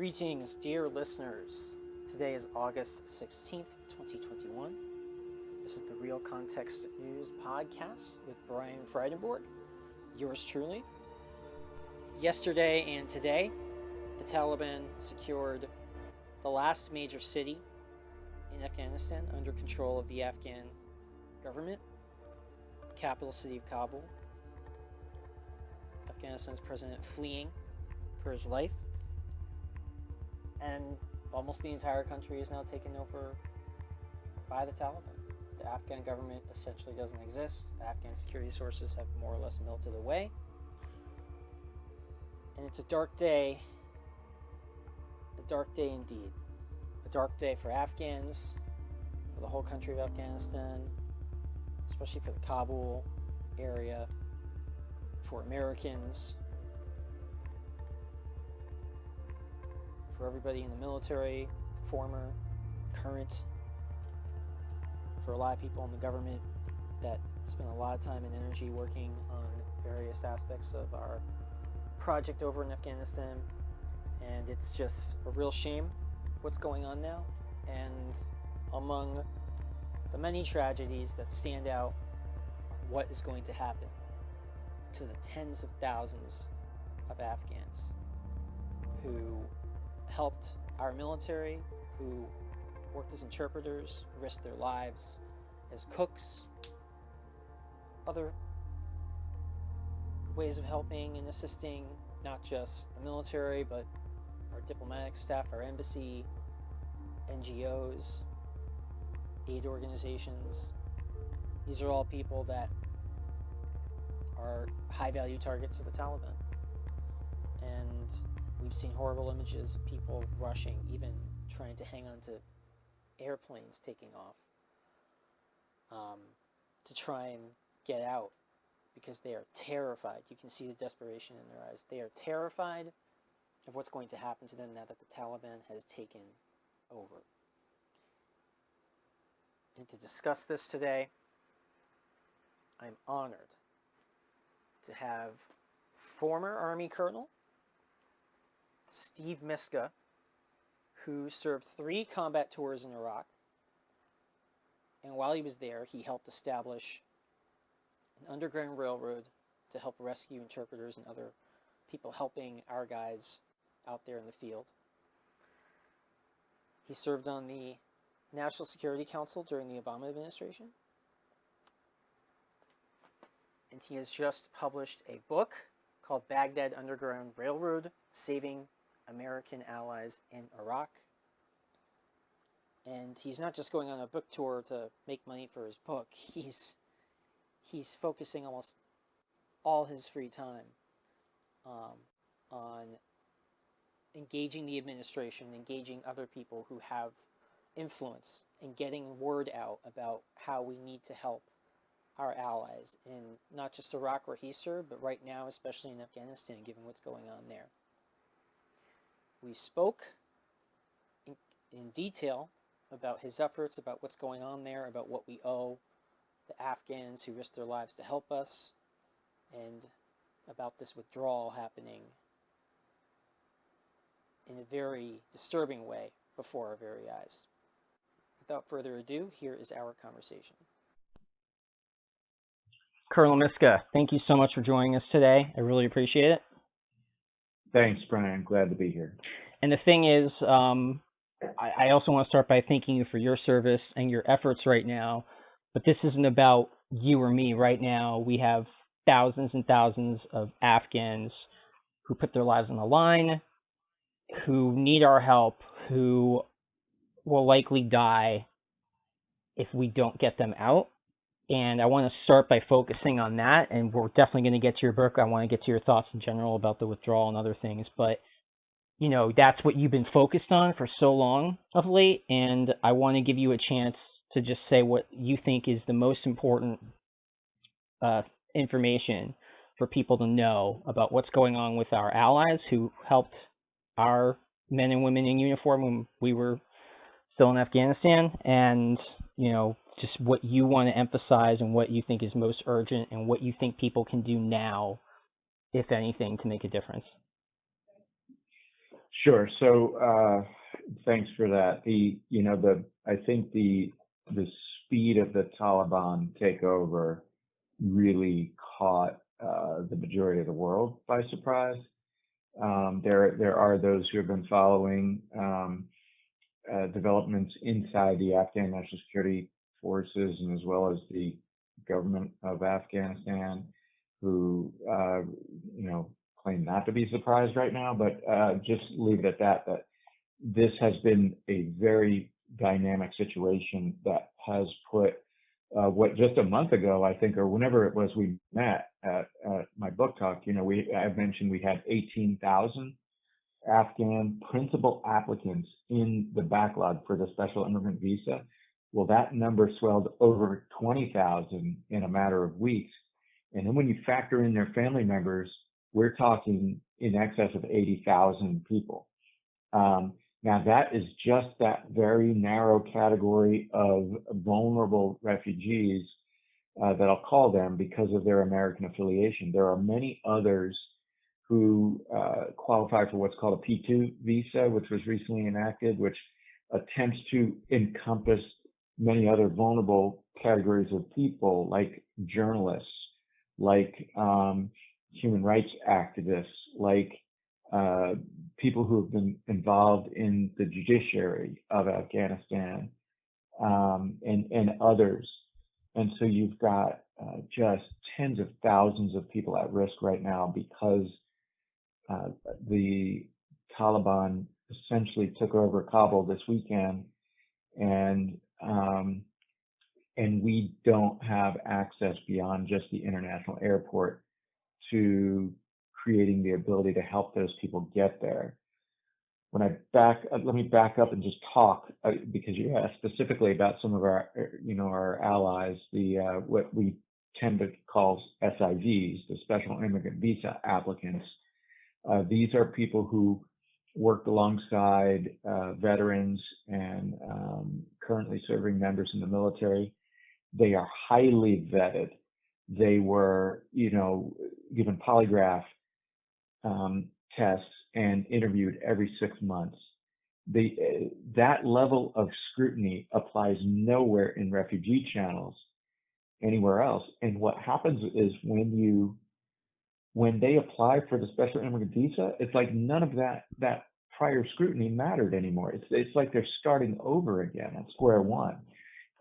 Greetings, dear listeners. Today is August 16th, 2021. This is the Real Context News podcast with Brian Freidenborg, yours truly. Yesterday and today, the Taliban secured the last major city in Afghanistan under control of the Afghan government, capital city of Kabul. Afghanistan's president fleeing for his life. And almost the entire country is now taken over by the Taliban. The Afghan government essentially doesn't exist. Afghan security sources have more or less melted away. And it's a dark day indeed. A dark day for Afghans, for the whole country of Afghanistan, especially for the Kabul area, for Americans, for everybody in the military, former, current, for a lot of people in the government that spend a lot of time and energy working on various aspects of our project over in Afghanistan. And it's just a real shame what's going on now. And among the many tragedies that stand out, what is going to happen to the tens of thousands of Afghans who helped our military, who worked as interpreters, risked their lives as cooks, other ways of helping and assisting not just the military, but our diplomatic staff, our embassy, NGOs, aid organizations. These are all people that are high-value targets of the Taliban. And we've seen horrible images of people rushing, even trying to hang on to airplanes taking off to try and get out because they are terrified. You can see the desperation in their eyes. They are terrified of what's going to happen to them now that the Taliban has taken over. And to discuss this today, I'm honored to have former Army Colonel Steve Miska, who served 3 combat tours in Iraq. And while he was there, he helped establish an underground railroad to help rescue interpreters and other people helping our guys out there in the field. He served on the National Security Council during the Obama administration. And he has just published a book called Baghdad Underground Railroad, Saving American Allies in Iraq. And he's not just going on a book tour to make money for his book. He's focusing almost all his free time on engaging the administration, engaging other people who have influence, and getting word out about how we need to help our allies in not just Iraq where he served, but right now, especially in Afghanistan, given what's going on there. We spoke in detail about his efforts, about what's going on there, about what we owe the Afghans who risked their lives to help us, and about this withdrawal happening in a very disturbing way before our very eyes. Without further ado, here is our conversation. Colonel Miska, thank you so much for joining us today. I really appreciate it. Thanks, Brian. Glad to be here. And the thing is, I also want to start by thanking you for your service and your efforts right now. But this isn't about you or me right now. We have thousands and thousands of Afghans who put their lives on the line, who need our help, who will likely die if we don't get them out. And I want to start by focusing on that, and we're definitely going to get to your book. I want to get to your thoughts in general about the withdrawal and other things, but you know, that's what you've been focused on for so long of late, and I want to give you a chance to just say what you think is the most important information for people to know about what's going on with our allies who helped our men and women in uniform when we were still in Afghanistan, and you know, just what you want to emphasize and what you think is most urgent and what you think people can do now, if anything, to make a difference. Sure. So thanks for that. I think the speed of the Taliban takeover really caught the majority of the world by surprise. There are those who have been following developments inside the Afghan National Security Forces and as well as the government of Afghanistan who claim not to be surprised right now, but just leave it at that, that this has been a very dynamic situation that has put what just a month ago, I think, or whenever it was we met at my book talk, I've mentioned we had 18,000 Afghan principal applicants in the backlog for the special immigrant visa. Well, that number swelled over 20,000 in a matter of weeks. And then when you factor in their family members, we're talking in excess of 80,000 people. Now, that is just that very narrow category of vulnerable refugees that I'll call them because of their American affiliation. There are many others who qualify for what's called a P2 visa, which was recently enacted, which attempts to encompass many other vulnerable categories of people like journalists, like human rights activists, like people who have been involved in the judiciary of Afghanistan, and others. And so you've got just tens of thousands of people at risk right now because the Taliban essentially took over Kabul this weekend, and we don't have access beyond just the international airport to creating the ability to help those people get there. Let me back up and just talk because you asked specifically about some of our, our allies, what we tend to call SIVs, the Special Immigrant Visa applicants. These are people who worked alongside veterans and currently serving members in the military. They are highly vetted. They were, given polygraph tests and interviewed every 6 months. That level of scrutiny applies nowhere in refugee channels anywhere else. And what happens is when they apply for the special immigrant visa, it's like none of that prior scrutiny mattered anymore. It's like they're starting over again at square one.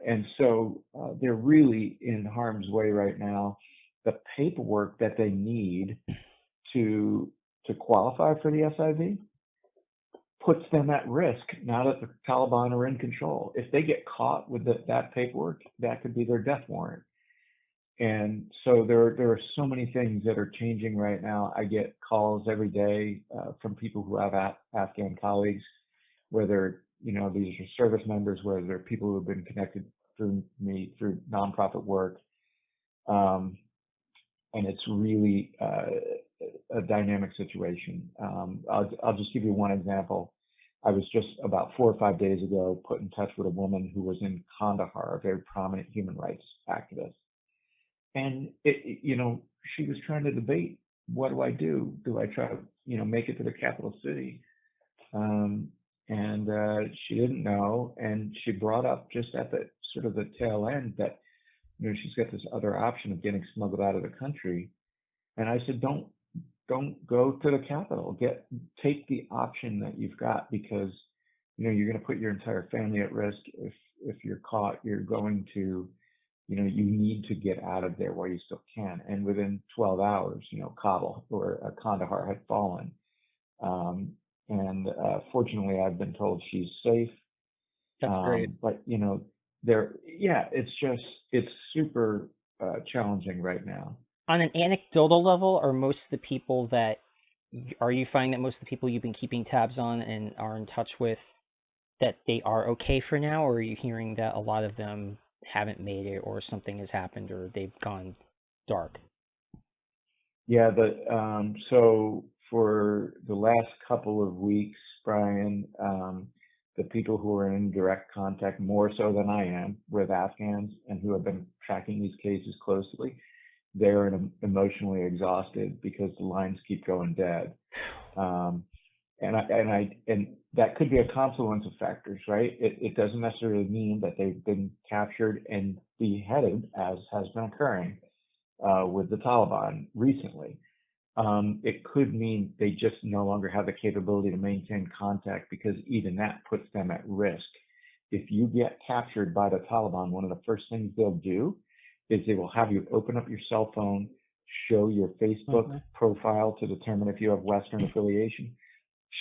And so they're really in harm's way right now. The paperwork that they need to qualify for the SIV puts them at risk now that the Taliban are in control. If they get caught with that paperwork, that could be their death warrant. And so there are so many things that are changing right now. I get calls every day from people who have Afghan colleagues, whether these are service members, whether they're people who have been connected through me through nonprofit work, and it's really a dynamic situation. I'll just give you one example. I was just about 4 or 5 days ago put in touch with a woman who was in Kandahar, a very prominent human rights activist. And she was trying to debate, what do I do? Do I try to, make it to the capital city? And she didn't know. And she brought up just at the sort of the tail end that, she's got this other option of getting smuggled out of the country. And I said, don't go to the capital. Take the option that you've got, because, you're going to put your entire family at risk. If you're caught, you're going to, you need to get out of there while you still can. And within 12 hours, Kabul or Kandahar had fallen. And fortunately, I've been told she's safe. That's great. But, it's super challenging right now. On an anecdotal level, are you finding that most of the people you've been keeping tabs on and are in touch with, that they are okay for now, or are you hearing that a lot of them haven't made it, or something has happened, or they've gone dark? Yeah, so for the last couple of weeks, Brian, the people who are in direct contact, more so than I am, with Afghans and who have been tracking these cases closely, they're emotionally exhausted because the lines keep going dead. And that could be a confluence of factors, right? It doesn't necessarily mean that they've been captured and beheaded, as has been occurring with the Taliban recently. It could mean they just no longer have the capability to maintain contact, because even that puts them at risk. If you get captured by the Taliban, one of the first things they'll do is they will have you open up your cell phone, show your Facebook profile to determine if you have Western affiliation,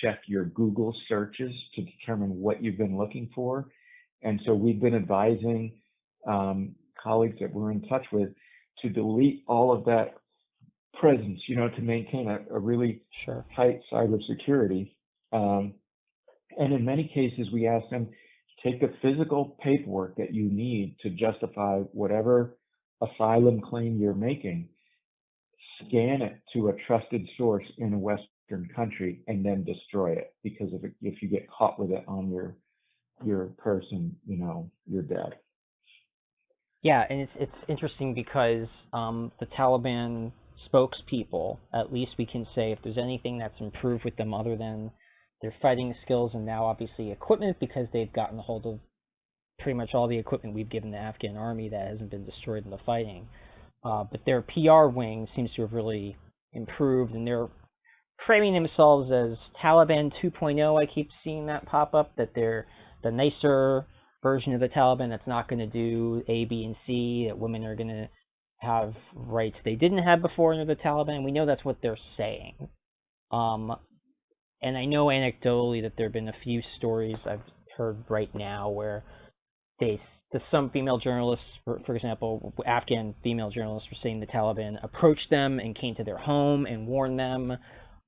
check your Google searches to determine what you've been looking for. And so we've been advising colleagues that we're in touch with to delete all of that presence, to maintain a really tight cybersecurity. And in many cases, we ask them, take the physical paperwork that you need to justify whatever asylum claim you're making, scan it to a trusted source in a Western country, and then destroy it. Because if you get caught with it on your person, you're dead. Yeah, and it's interesting because the Taliban spokespeople, at least we can say if there's anything that's improved with them other than their fighting skills and now obviously equipment, because they've gotten a hold of pretty much all the equipment we've given the Afghan army that hasn't been destroyed in the fighting. But their PR wing seems to have really improved, and they're framing themselves as Taliban 2.0. I keep seeing that pop up, that they're the nicer version of the Taliban that's not going to do A, B, and C, that women are going to have rights they didn't have before under the Taliban. We know that's what they're saying. And I know anecdotally that there have been a few stories I've heard right now where some female journalists, for example, Afghan female journalists, were saying the Taliban approached them and came to their home and warned them,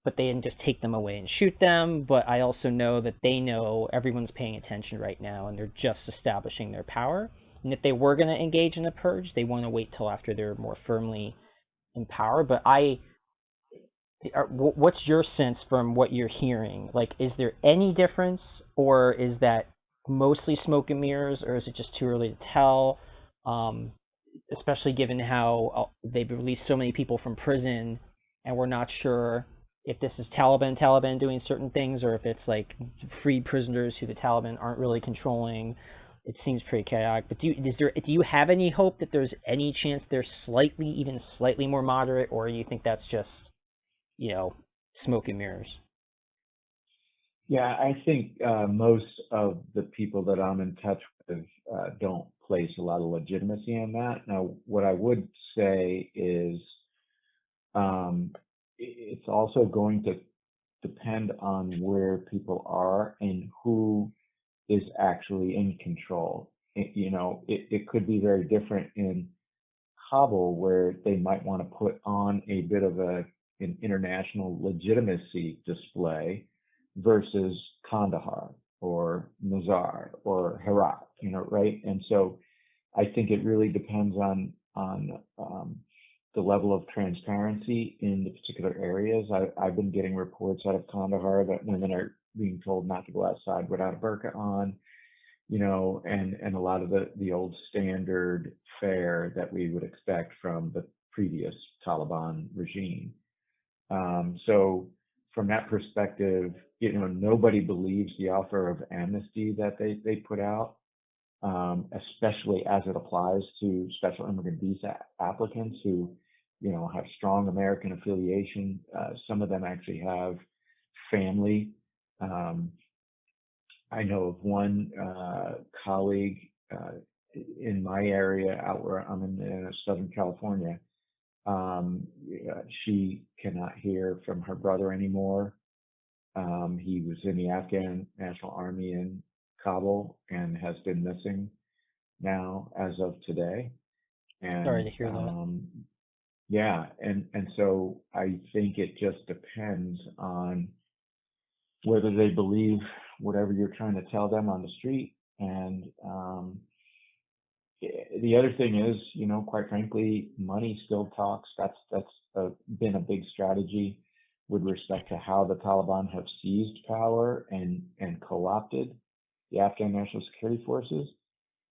but they didn't just take them away and shoot them. But I also know that they know everyone's paying attention right now, and they're just establishing their power. And if they were going to engage in a purge, they want to wait till after they're more firmly in power. But what's your sense from what you're hearing? Like, is there any difference, or is that mostly smoke and mirrors, or is it just too early to tell? Especially given how they've released so many people from prison, and we're not sure if this is Taliban doing certain things, or if it's like freed prisoners who the Taliban aren't really controlling. It seems pretty chaotic. But do you have any hope that there's any chance they're even slightly more moderate, or you think that's just, smoke and mirrors? Yeah, I think most of the people that I'm in touch with don't place a lot of legitimacy in that. Now, what I would say is it's also going to depend on where people are and who is actually in control. It could be very different in Kabul, where they might want to put on a bit of an international legitimacy display, versus Kandahar or Mazar or Herat, right? And so I think it really depends on the level of transparency in the particular areas. I've been getting reports out of Kandahar that women are being told not to go outside without a burqa on, and a lot of the old standard fare that we would expect from the previous Taliban regime. So from that perspective, nobody believes the offer of amnesty that they put out, especially as it applies to special immigrant visa applicants who, have strong American affiliation. Some of them actually have family. I know of one colleague in my area out where I'm in Southern California. She cannot hear from her brother anymore. He was in the Afghan National Army in Kabul and has been missing now as of today. And sorry to hear that. Yeah, and so I think it just depends on whether they believe whatever you're trying to tell them on the street. And the other thing is, quite frankly, money still talks. That's been a big strategy with respect to how the Taliban have seized power and co-opted the Afghan National Security Forces.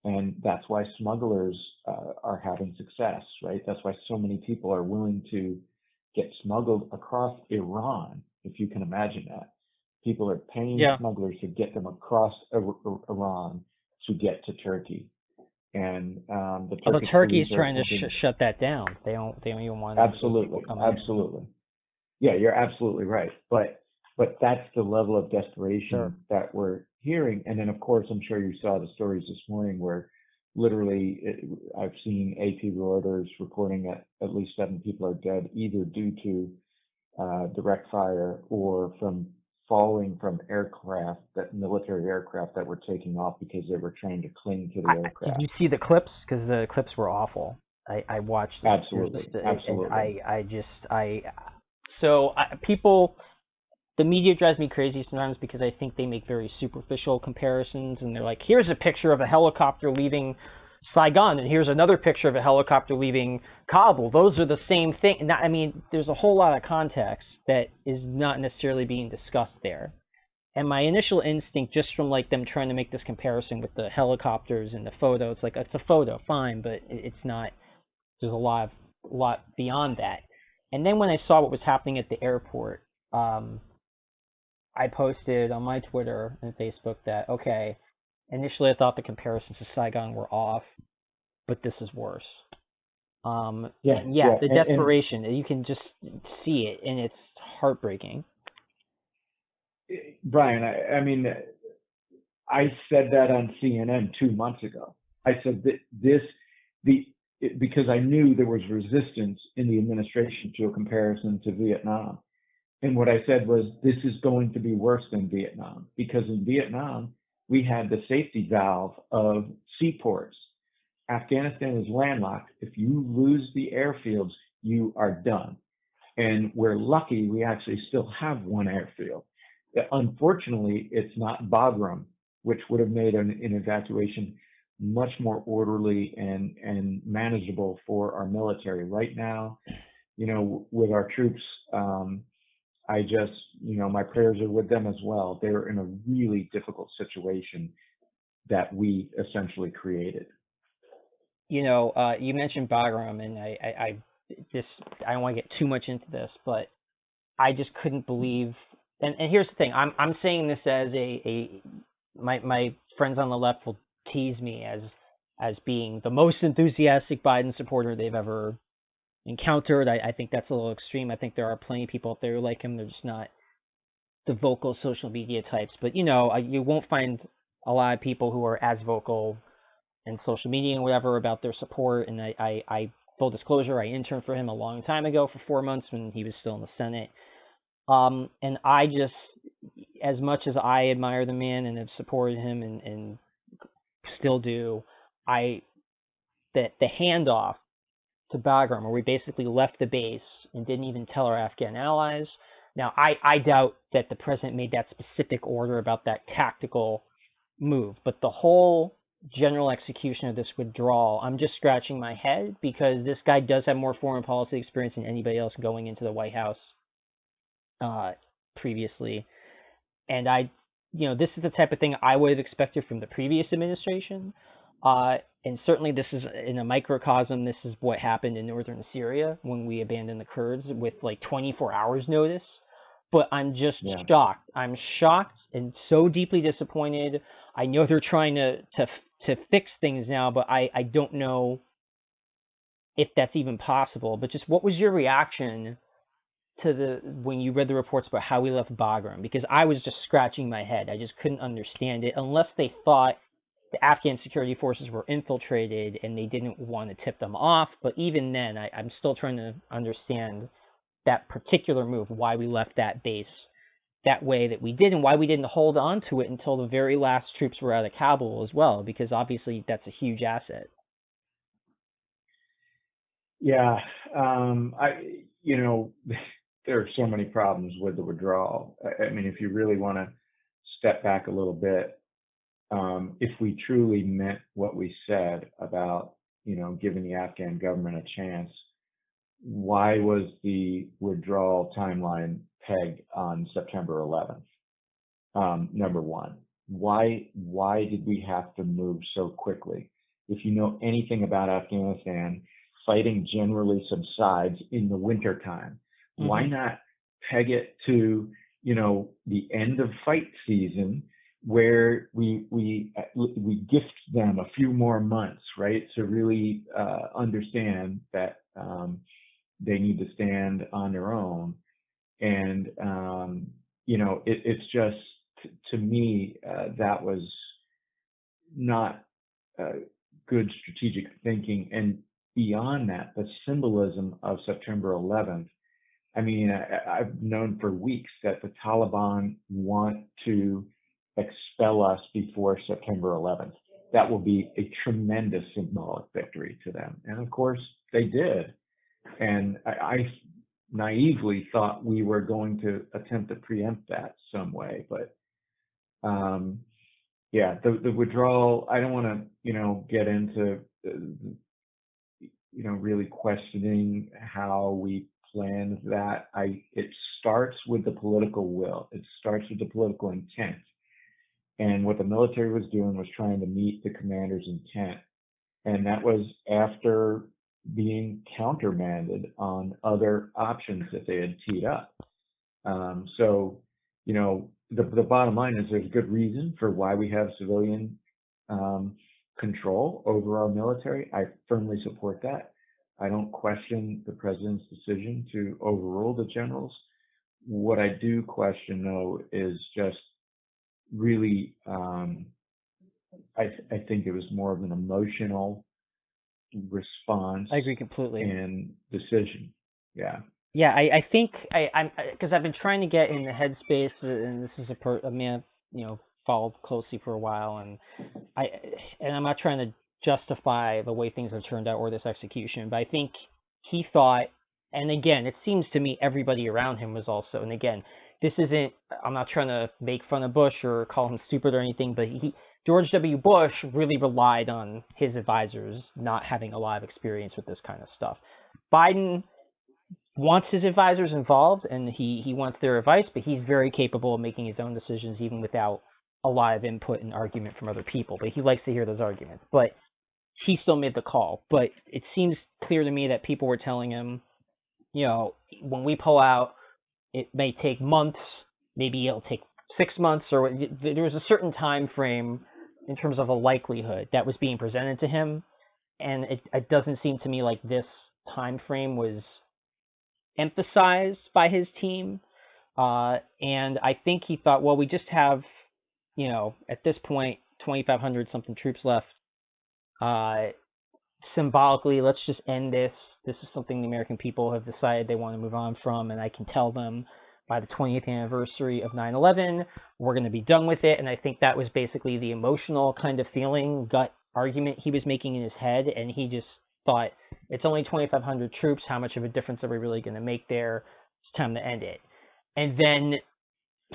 And that's why smugglers are having success, right? That's why so many people are willing to get smuggled across Iran, if you can imagine that. People are paying Yeah. smugglers to get them across Iran to get to Turkey. And the Although Turkish Turkey's police are trying to shut that down. They don't even want absolutely, people coming absolutely. Yeah, you're absolutely right. But that's the level of desperation Sure. that we're hearing. And then, of course, I'm sure you saw the stories this morning where literally I've seen AP Reuters reporting that at least 7 people are dead, either due to direct fire or from falling from aircraft, that military aircraft that were taking off because they were trying to cling to the aircraft. Did you see the clips? Because the clips were awful. I watched them. Absolutely, absolutely. And so people, the media drives me crazy sometimes because I think they make very superficial comparisons, and they're like, here's a picture of a helicopter leaving Saigon, and here's another picture of a helicopter leaving Kabul. Those are the same thing. I mean, there's a whole lot of context that is not necessarily being discussed there. And my initial instinct, just from like them trying to make this comparison with the helicopters and the photo, it's like, it's a photo, fine, but it's not. There's a lot beyond that. And then when I saw what was happening at the airport, I posted on my Twitter and Facebook that, okay, initially I thought the comparisons to Saigon were off, but this is worse. The desperation, you can just see it, and it's heartbreaking. Brian, I mean, I said that on CNN 2 months ago. I said that because I knew there was resistance in the administration to a comparison to Vietnam. And what I said was, this is going to be worse than Vietnam, because in Vietnam, we had the safety valve of seaports. Afghanistan is landlocked. If you lose the airfields, you are done. And we're lucky we actually still have one airfield. Unfortunately, it's not Bagram, which would have made an evacuation much more orderly and manageable for our military. Right now, with our troops, my prayers are with them as well. They're in a really difficult situation that we essentially created. You mentioned Bagram, and I don't want to get too much into this, but I just couldn't believe. And here's the thing: I'm saying this as my friends on the left will tease me as being the most enthusiastic Biden supporter they've ever encountered. I think that's a little extreme. I think there are plenty of people out there who like him. They're just not the vocal social media types. But you won't find a lot of people who are as vocal in social media and whatever about their support. And I full disclosure, I interned for him a long time ago for 4 months when he was still in the Senate. And I just, as much as I admire the man and have supported him and still do, the handoff to Bagram, where we basically left the base and didn't even tell our Afghan allies. Now, I doubt that the president made that specific order about that tactical move, but the whole general execution of this withdrawal, I'm just scratching my head, because this guy does have more foreign policy experience than anybody else going into the White House previously. And this is the type of thing I would have expected from the previous administration. And certainly this is, in a microcosm, this is what happened in northern Syria when we abandoned the Kurds with like 24 hours notice. But I'm just shocked. I'm shocked and so deeply disappointed. I know they're trying to fix things now, but I don't know if that's even possible. But just what was your reaction to when you read the reports about how we left Bagram? Because I was just scratching my head. I just couldn't understand it, unless they thought the Afghan security forces were infiltrated and they didn't want to tip them off. But even then, I'm still trying to understand that particular move, why we left that base that way that we did, and why we didn't hold on to it until the very last troops were out of Kabul as well, because obviously that's a huge asset. Yeah, there are so many problems with the withdrawal. I mean, if you really want to step back a little bit, if we truly meant what we said about, giving the Afghan government a chance, why was the withdrawal timeline pegged on September 11th? Number one, why did we have to move so quickly? If you know anything about Afghanistan, fighting generally subsides in the wintertime. Mm-hmm. Why not peg it to the end of fight season, where we gift them a few more months, right, to really understand that they need to stand on their own. And it's just, to me, that was not good strategic thinking. And beyond that, the symbolism of September 11th. I mean, I've known for weeks that the Taliban want to expel us before September 11th. That will be a tremendous symbolic victory to them. And of course, they did. And I naively thought we were going to attempt to preempt that some way. But yeah, the withdrawal, I don't want to, get into, really questioning how we planned that. It starts with the political will. It starts with the political intent. And what the military was doing was trying to meet the commander's intent. And that was after being countermanded on other options that they had teed up. So, the bottom line is there's good reason for why we have civilian control over our military. I firmly support that. I don't question the president's decision to overrule the generals. What I do question, though, is just really, I think it was more of an emotional response. I agree completely. And decision. Yeah. Yeah, I think I'm because I've been trying to get in the headspace, and this is a man followed closely for a while, and I'm not trying to justify the way things have turned out or this execution, but I think he thought, and again, it seems to me everybody around him was also, and again, this isn't, I'm not trying to make fun of Bush or call him stupid or anything, but George W. Bush really relied on his advisors not having a lot of experience with this kind of stuff. Biden wants his advisors involved, and he wants their advice, but he's very capable of making his own decisions even without a lot of input and argument from other people. But he likes to hear those arguments. But he still made the call. But it seems clear to me that people were telling him, when we pull out, it may take months, maybe it'll take 6 months, or there was a certain time frame in terms of a likelihood that was being presented to him. And it doesn't seem to me like this time frame was emphasized by his team. And I think he thought, well, we just have, at this point, 2,500 something troops left. Symbolically, let's just end this. This is something the American people have decided they want to move on from, and I can tell them by the 20th anniversary of 9/11, we're going to be done with it. And I think that was basically the emotional kind of feeling, gut argument he was making in his head, and he just thought, it's only 2,500 troops. How much of a difference are we really going to make there? It's time to end it. And then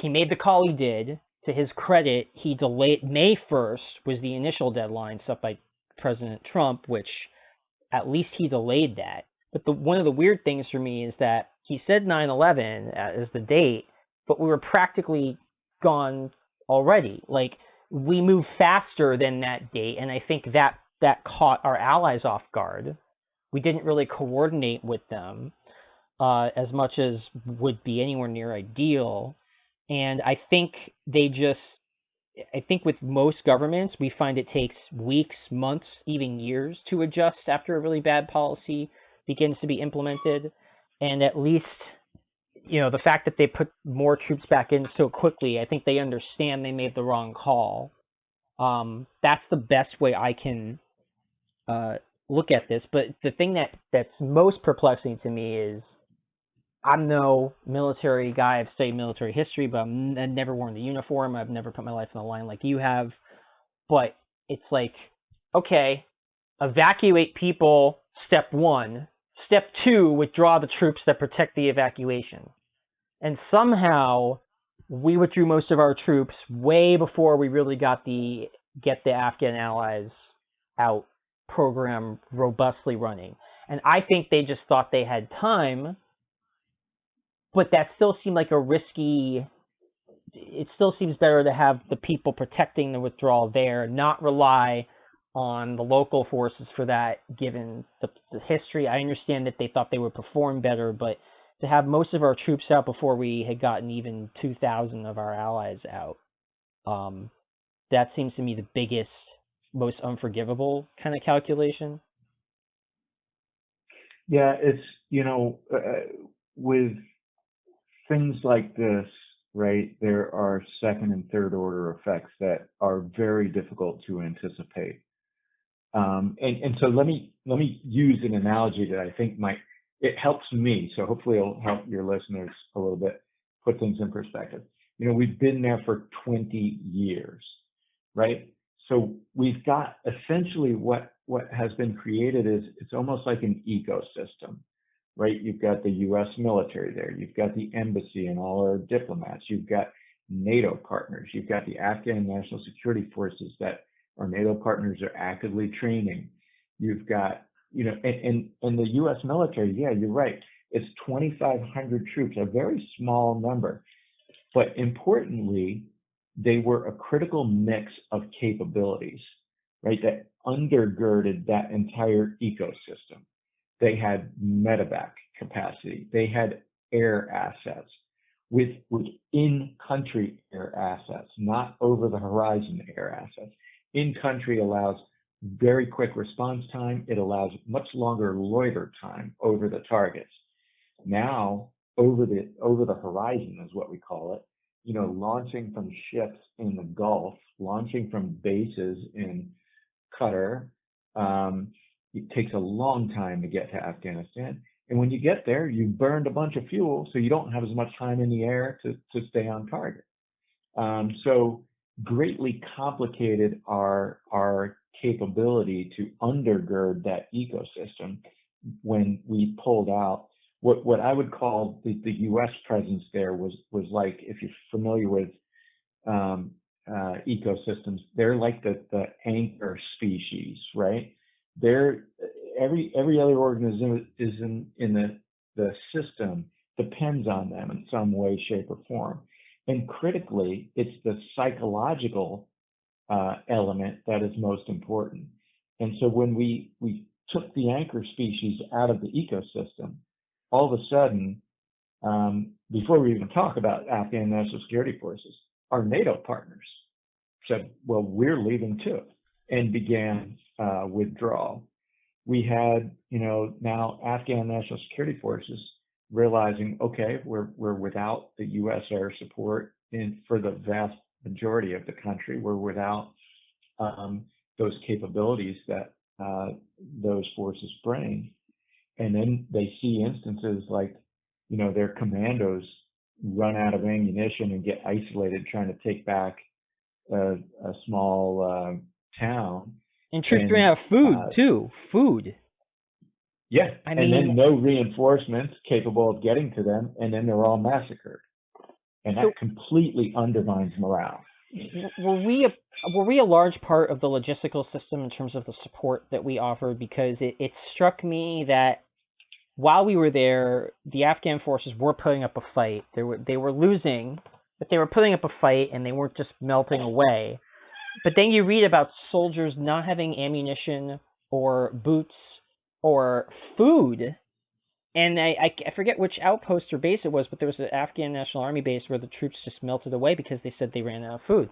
he made the call he did. To his credit, he delayed. May 1st was the initial deadline set by President Trump, which at least he delayed that. But one of the weird things for me is that he said 9/11 as the date, but we were practically gone already. Like, we moved faster than that date, and I think that caught our allies off guard. We didn't really coordinate with them as much as would be anywhere near ideal. And I think with most governments, we find it takes weeks, months, even years to adjust after a really bad policy begins to be implemented. And at least, the fact that they put more troops back in so quickly, I think they understand they made the wrong call. That's the best way I can look at this. But the thing that's most perplexing to me is, I'm no military guy. I've studied military history, but I've never worn the uniform. I've never put my life on the line like you have. But it's like, okay, evacuate people, step 1. Step 2, withdraw the troops that protect the evacuation. And somehow we withdrew most of our troops way before we really got the Get the Afghan Allies Out program robustly running. And I think they just thought they had time. But that still seemed like it still seems better to have the people protecting the withdrawal there, not rely on the local forces for that, given the history. I understand that they thought they would perform better, but to have most of our troops out before we had gotten even 2,000 of our allies out. That seems to me the biggest, most unforgivable kind of calculation. Yeah, it's, with things like this, right, there are second and third order effects that are very difficult to anticipate. And so let me use an analogy that I think it helps me. So hopefully it'll help your listeners a little bit put things in perspective. We've been there for 20 years, right? So we've got essentially what has been created is it's almost like an ecosystem, right? You've got the U.S. military there. You've got the embassy and all our diplomats. You've got NATO partners. You've got the Afghan National Security Forces that our NATO partners are actively training. You've got, and the U.S. military, yeah, you're right. It's 2,500 troops, a very small number. But importantly, they were a critical mix of capabilities, right, that undergirded that entire ecosystem. They had medevac capacity. They had air assets with in-country air assets, not over-the-horizon air assets. In-country allows very quick response time. It allows much longer loiter time over the targets. Now, over the horizon is what we call it. Launching from ships in the Gulf, launching from bases in Qatar. It takes a long time to get to Afghanistan. And when you get there, you've burned a bunch of fuel, so you don't have as much time in the air to stay on target. So greatly complicated our capability to undergird that ecosystem when we pulled out. What I would call the U.S. presence there was like, if you're familiar with ecosystems, they're like the anchor species, right? Every other organism is in the system depends on them in some way, shape, or form. And critically, it's the psychological element that is most important. And so when we took the anchor species out of the ecosystem, all of a sudden, before we even talk about Afghan National Security Forces, our NATO partners said, well, we're leaving too, and began withdrawal. We had, now Afghan National Security Forces realizing, okay, we're without the U.S. air support for the vast majority of the country. We're without those capabilities that those forces bring. And then they see instances like, their commandos run out of ammunition and get isolated trying to take back a small town. And troops ran out of food too. Food. Yeah, and then no reinforcements capable of getting to them, and then they're all massacred. And that completely undermines morale. Were we a large part of the logistical system in terms of the support that we offered? Because it struck me that while we were there, the Afghan forces were putting up a fight. They were losing, but they were putting up a fight, and they weren't just melting away. But then you read about soldiers not having ammunition or boots or food. And I forget which outpost or base it was, but there was an Afghan National Army base where the troops just melted away because they said they ran out of food.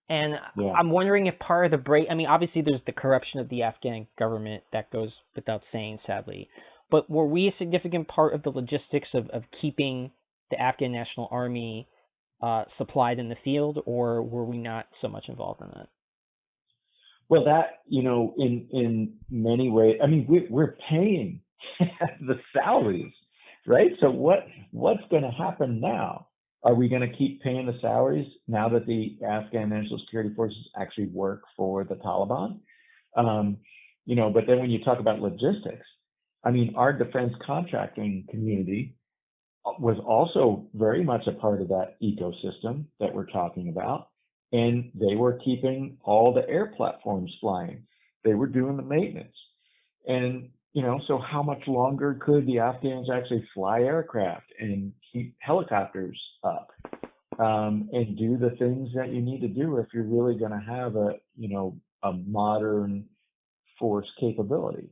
And yeah. I'm wondering if part of the break, obviously there's the corruption of the Afghan government, that goes without saying, sadly. But were we a significant part of the logistics of keeping the Afghan National Army supplied in the field, or were we not so much involved in that? Well, that, in many ways, we're paying the salaries, right? So what's going to happen now? Are we going to keep paying the salaries now that the Afghan National Security Forces actually work for the Taliban? But then when you talk about logistics, our defense contracting community was also very much a part of that ecosystem that we're talking about. And they were keeping all the air platforms flying. They were doing the maintenance. And, so how much longer could the Afghans actually fly aircraft and keep helicopters up and do the things that you need to do if you're really going to have a modern force capability?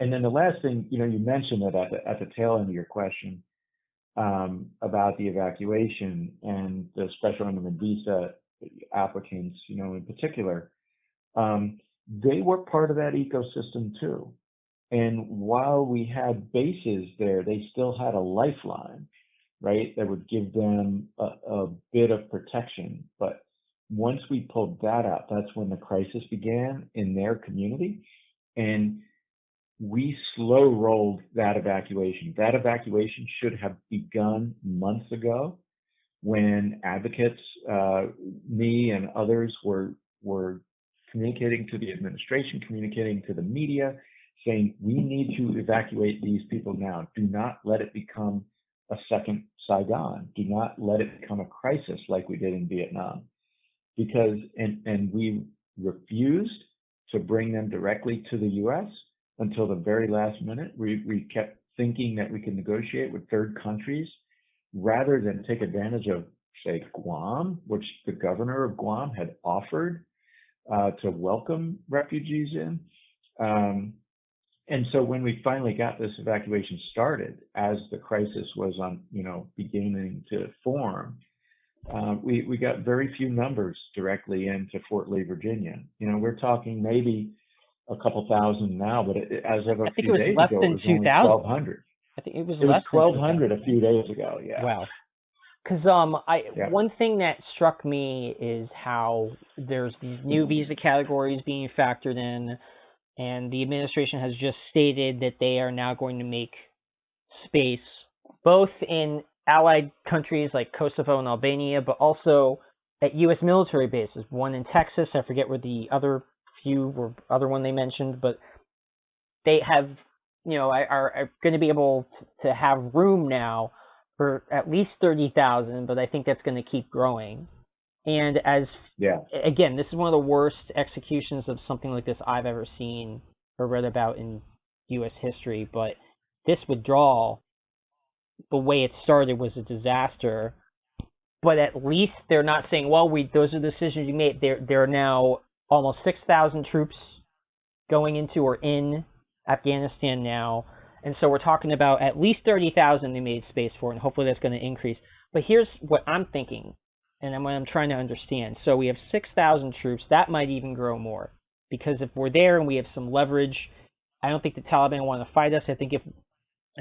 And then the last thing, you mentioned it at the tail end of your question, about the evacuation and the special immigrant visa applicants, in particular. They were part of that ecosystem too. And while we had bases there, they still had a lifeline, right? That would give them a bit of protection. But once we pulled that out, that's when the crisis began in their community. And we slow rolled that evacuation. That evacuation should have begun months ago when advocates, me and others were communicating to the administration, communicating to the media, saying we need to evacuate these people now. Do not let it become a second Saigon. Do not let it become a crisis like we did in Vietnam. Because and we refused to bring them directly to the U.S. until the very last minute. We kept thinking that we could negotiate with third countries rather than take advantage of, say, Guam, which the governor of Guam had offered to welcome refugees in. And so when we finally got this evacuation started, as the crisis was beginning to form, we got very few numbers directly into Fort Lee, Virginia. We're talking maybe a couple thousand now, but as of a few days ago, it was only 1,200. I think it was less than 1,200 a few days ago. Yeah. Wow. Because one thing that struck me is how there's these new visa categories being factored in, and the administration has just stated that they are now going to make space both in allied countries like Kosovo and Albania, but also at U.S. military bases. One in Texas, I forget where the other one they mentioned, but they have, are going to be able to have room now for at least 30,000, but I think that's going to keep growing. And again, this is one of the worst executions of something like this I've ever seen or read about in U.S. history, but this withdrawal, the way it started, was a disaster. But at least they're not saying, well, those are the decisions you made. There are now almost 6,000 troops going into or in Afghanistan now. And so we're talking about at least 30,000 they made space for, and hopefully that's going to increase. But here's what I'm thinking, and what I'm trying to understand. So we have 6,000 troops. That might even grow more, because if we're there and we have some leverage, I don't think the Taliban want to fight us. I think if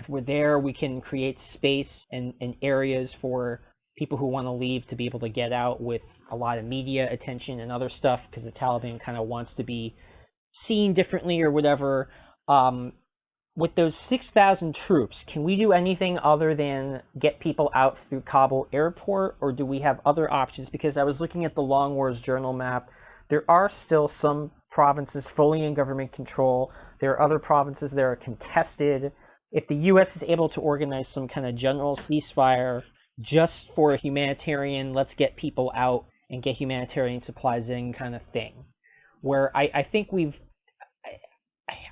we're there, we can create space and areas for people who want to leave to be able to get out with a lot of media attention and other stuff, because the Taliban kind of wants to be seen differently or whatever. With those 6,000 troops, can we do anything other than get people out through Kabul airport, or do we have other options? Because I was looking at the Long Wars Journal map. There are still some provinces fully in government control. There are other provinces that are contested. If the U.S. is able to organize some kind of general ceasefire just for a humanitarian, let's get people out and get humanitarian supplies in kind of thing, where I think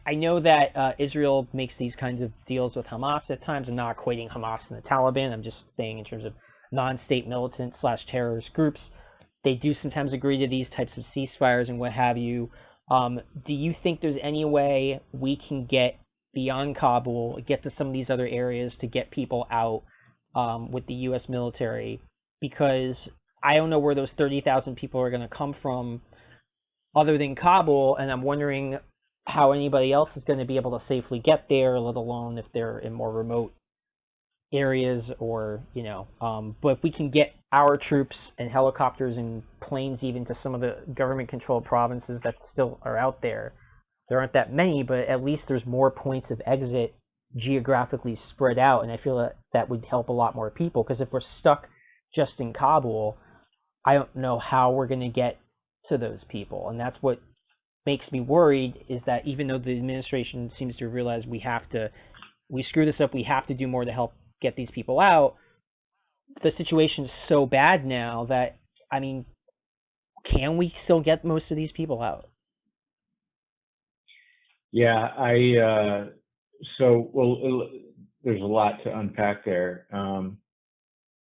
I know that Israel makes these kinds of deals with Hamas at times. I'm not equating Hamas and the Taliban. I'm just saying in terms of non-state militant / terrorist groups. They do sometimes agree to these types of ceasefires and what have you. Do you think there's any way we can get beyond Kabul, get to some of these other areas to get people out with the U.S. military? Because I don't know where those 30,000 people are going to come from other than Kabul, and I'm wondering how anybody else is going to be able to safely get there, let alone if they're in more remote areas or, but if we can get our troops and helicopters and planes even to some of the government-controlled provinces that still are out there, there aren't that many, but at least there's more points of exit geographically spread out, and I feel that would help a lot more people, because if we're stuck just in Kabul, I don't know how we're going to get to those people, and that's what makes me worried, is that even though the administration seems to realize we screw this up, we have to do more to help get these people out, the situation is so bad now that, can we still get most of these people out? Yeah, there's a lot to unpack there.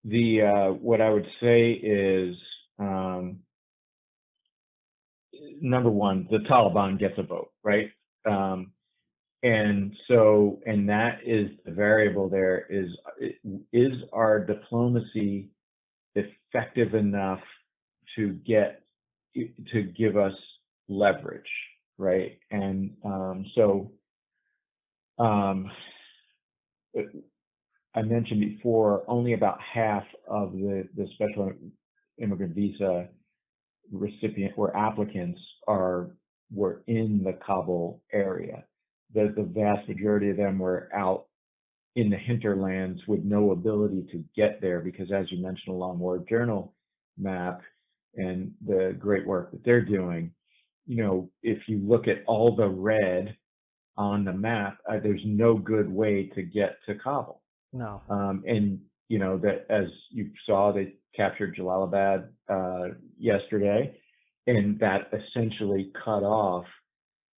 What I would say is, number one, the Taliban gets a vote, right? And so, and that is the variable there is our diplomacy effective enough to give us leverage, right? And um, I mentioned before, only about half of the special immigrant visa recipient or applicants were in the Kabul area. The vast majority of them were out in the hinterlands with no ability to get there because, as you mentioned, along War Journal map and the great work that they're doing, if you look at all the red on the map, there's no good way to get to Kabul. No. And that, as you saw, they captured Jalalabad yesterday, and that essentially cut off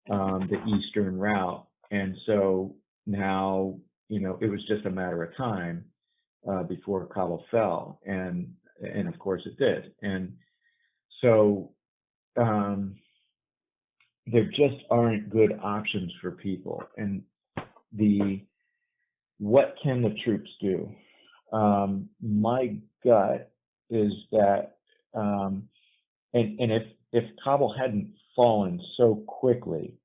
the eastern route. And so now, it was just a matter of time before Kabul fell, and of course it did. And so there just aren't good options for people. And what can the troops do? My gut is that, and if Kabul hadn't fallen so quickly,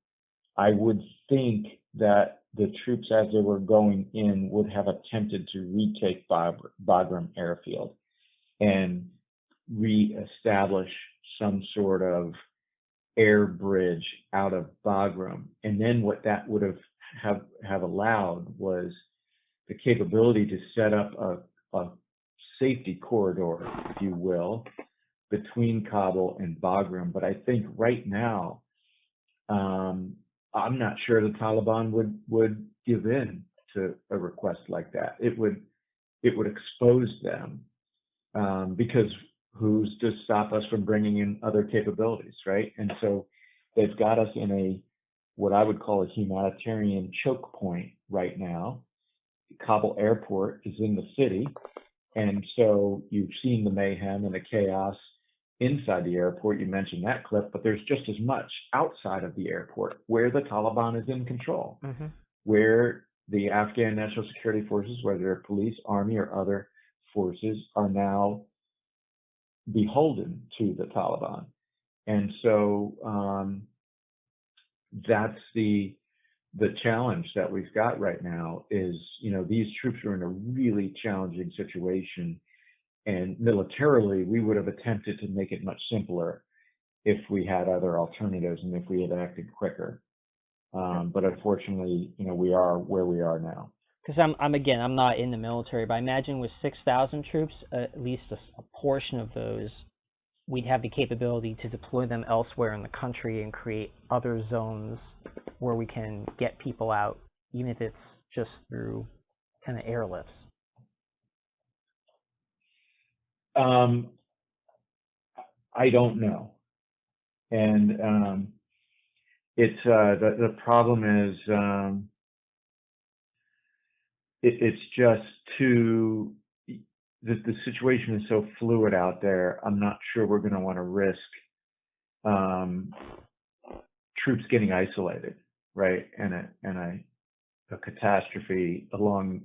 I would think that the troops, as they were going in, would have attempted to retake Bagram airfield and reestablish some sort of air bridge out of Bagram. And then what that would have allowed was the capability to set up a safety corridor, if you will, between Kabul and Bagram. But I think right now, I'm not sure the Taliban would give in to a request like that. It would expose them, because who's to stop us from bringing in other capabilities, right? And so they've got us in what I would call a humanitarian choke point right now. Kabul airport is in the city, and so you've seen the mayhem and the chaos inside the airport. You mentioned that clip, but there's just as much outside of the airport where the Taliban is in control, where the Afghan National Security Forces, whether they're police, army, or other forces, are now beholden to the Taliban. And so that's the challenge that we've got right now is, these troops are in a really challenging situation. And militarily, we would have attempted to make it much simpler if we had other alternatives and if we had acted quicker. But unfortunately, we are where we are now. Because I'm not in the military, but I imagine with 6,000 troops, at least a portion of those, we'd have the capability to deploy them elsewhere in the country and create other zones where we can get people out, even if it's just through kind of airlifts. I don't know. And it's the problem is it's just the situation is so fluid out there. I'm not sure we're going to want to risk troops getting isolated, right? And a catastrophe along,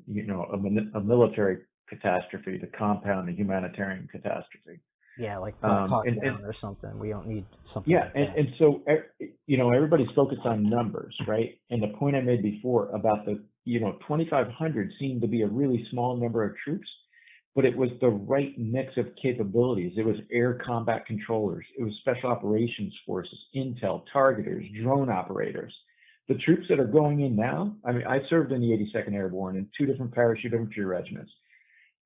a military catastrophe to compound a humanitarian catastrophe. Yeah, like Pakistan or something. We don't need something. Yeah, like that. and so everybody's focused on numbers, right? And the point I made before about the 2,500 seemed to be a really small number of troops, but it was the right mix of capabilities. It was air combat controllers, it was special operations forces, intel, targeters, drone operators. The troops that are going in now, I served in the 82nd Airborne in 2 different parachute infantry regiments.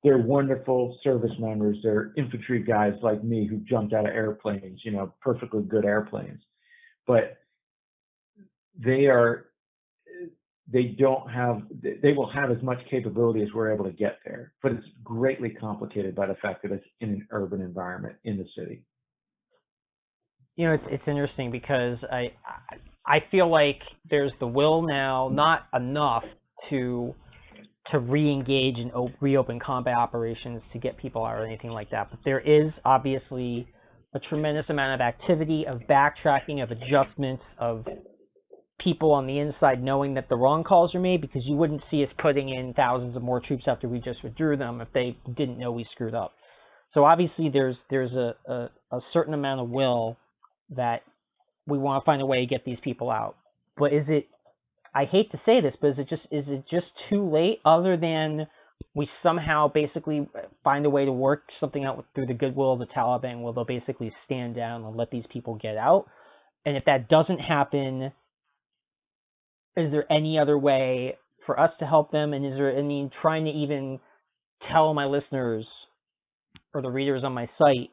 They're wonderful service members. They're infantry guys like me who jumped out of airplanes, perfectly good airplanes. But they will have as much capability as we're able to get there. But it's greatly complicated by the fact that it's in an urban environment in the city. It's interesting because I feel like there's the will now, not enough to re-engage and reopen combat operations to get people out or anything like that. But there is obviously a tremendous amount of activity, of backtracking, of adjustments, of people on the inside knowing that the wrong calls are made, because you wouldn't see us putting in thousands of more troops after we just withdrew them if they didn't know we screwed up. So obviously there's a certain amount of will that we want to find a way to get these people out. But is it, I hate to say this, but is it just too late, other than we somehow basically find a way to work something out through the goodwill of the Taliban, where they'll basically stand down and let these people get out? And if that doesn't happen, is there any other way for us to help them? And is there any trying to even tell my listeners or the readers on my site,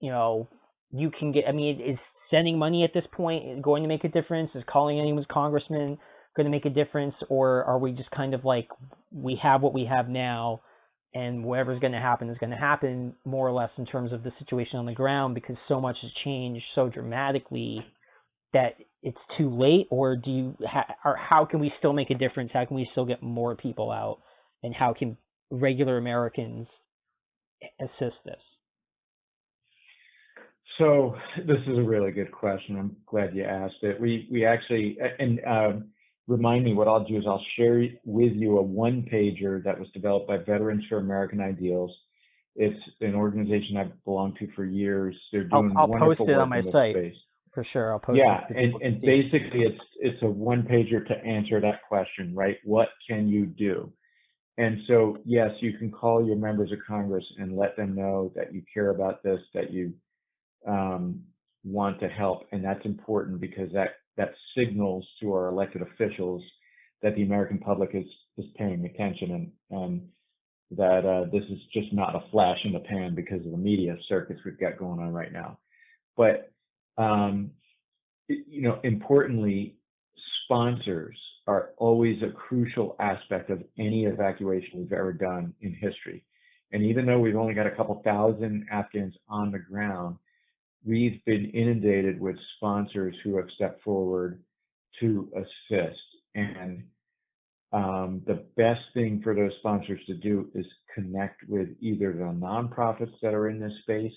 you can get, is sending money at this point going to make a difference? Is calling anyone's congressman going to make a difference? Or are we just kind of like, we have what we have now, and whatever's going to happen is going to happen, more or less, in terms of the situation on the ground, because so much has changed so dramatically that it's too late? Or or how can we still make a difference? How can we still get more people out? And how can regular Americans assist this? So this is a really good question. I'm glad you asked it. We actually, and remind me, what I'll do is I'll share with you a one-pager that was developed by Veterans for American Ideals. It's an organization I've belonged to for years. They're doing I'll wonderful post it work on my in this site. space. For sure, I'll post it. Yeah, and basically it's a one-pager to answer that question, right? What can you do? And so, yes, you can call your members of Congress and let them know that you care about this, that you want to help, and that's important, because that signals to our elected officials that the American public is paying attention, and that this is just not a flash in the pan because of the media circus we've got going on right now. But importantly, sponsors are always a crucial aspect of any evacuation we've ever done in history. And even though we've only got a couple thousand Afghans on the ground, we've been inundated with sponsors who have stepped forward to assist. And the best thing for those sponsors to do is connect with either the nonprofits that are in this space,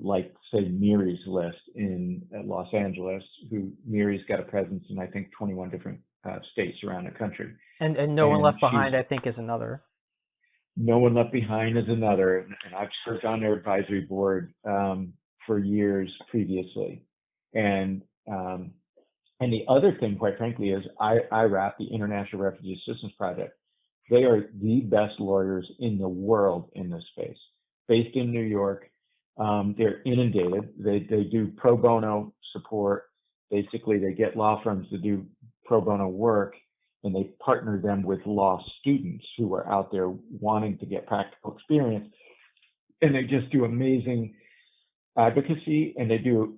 like, say, Miri's List in Los Angeles, who Miri's got a presence in, I think, 21 different states around the country. And No One Left Behind, I think, is another. No One Left Behind is another, and I've served on their advisory board for years previously. And the other thing, quite frankly, is IRAP, the International Refugee Assistance Project. They are the best lawyers in the world in this space. Based in New York, they're inundated. They do pro bono support. Basically, they get law firms to do pro bono work, and they partner them with law students who are out there wanting to get practical experience. And they just do amazing advocacy, and they do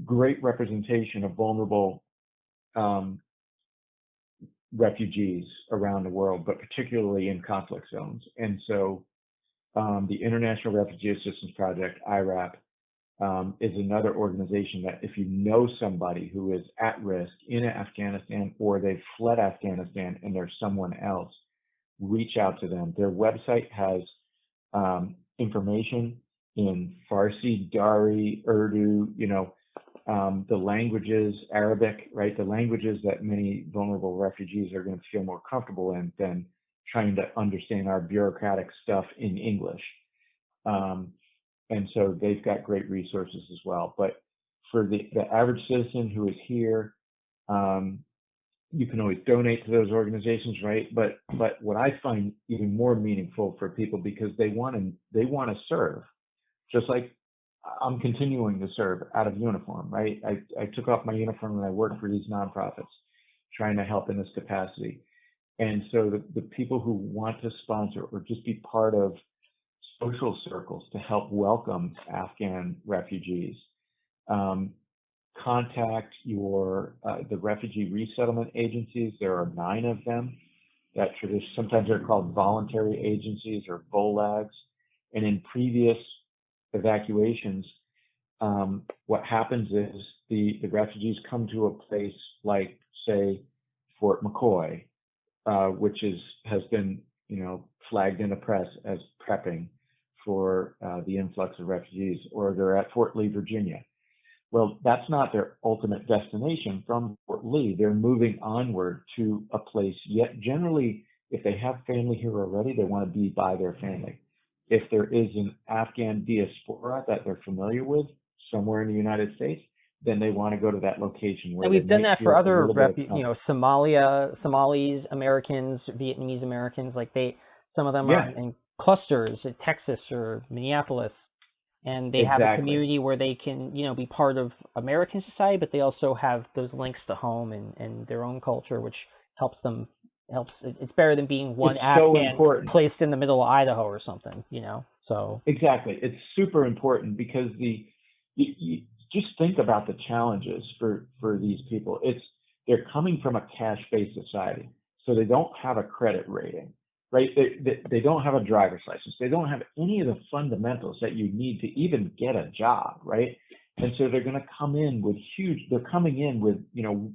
great representation of vulnerable refugees around the world, but particularly in conflict zones. And so the International Refugee Assistance Project, IRAP, is another organization that, if you know somebody who is at risk in Afghanistan, or they've fled Afghanistan and there's someone else, reach out to them. Their website has information in Farsi, Dari, Urdu, the languages, Arabic, right? The languages that many vulnerable refugees are going to feel more comfortable in than trying to understand our bureaucratic stuff in English. And so they've got great resources as well. But for the average citizen who is here, you can always donate to those organizations, right? But what I find even more meaningful for people, because they want to serve, just like I'm continuing to serve out of uniform, right? I took off my uniform and I work for these nonprofits, trying to help in this capacity. And so the people who want to sponsor or just be part of social circles to help welcome Afghan refugees, contact the refugee resettlement agencies. There are 9 of them that sometimes they're called voluntary agencies, or VOLAGs. And in previous evacuations, what happens is the refugees come to a place like, say, Fort McCoy, which has been flagged in the press as prepping for the influx of refugees, or they're at Fort Lee, Virginia. Well, that's not their ultimate destination from Fort Lee. They're moving onward to a place, yet generally, if they have family here already, they want to be by their family. If there is an Afghan diaspora that they're familiar with somewhere in the United States, then they want to go to that location where And they we've done might that for feel a other, little bit of Somalis, Americans, Vietnamese Americans. Like some of them are yeah, in clusters in Texas or Minneapolis, and they have a exactly. community where they can, be part of American society, but they also have those links to home and their own culture, which helps them. It's better than being one It's so Afghan important. placed in the middle of Idaho or something, So Exactly. It's super important because you just think about the challenges for these people. They're coming from a cash-based society, so they don't have a credit rating, right? They don't have a driver's license. They don't have any of the fundamentals that you need to even get a job, right? And so they're going to come in with they're coming in with,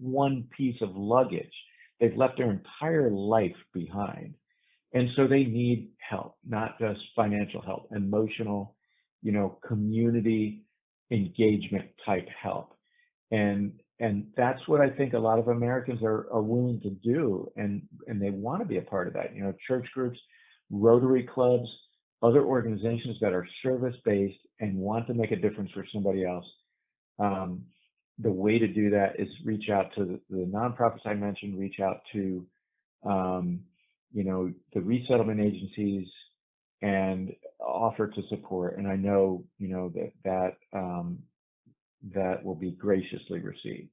one piece of luggage. They've left their entire life behind. And so they need help, not just financial help, emotional, community engagement type help. And that's what I think a lot of Americans are willing to do, and they want to be a part of that. Church groups, Rotary clubs, other organizations that are service based and want to make a difference for somebody else. The way to do that is reach out to the nonprofits I mentioned, reach out to um, the resettlement agencies and offer to support. And I know, that will be graciously received.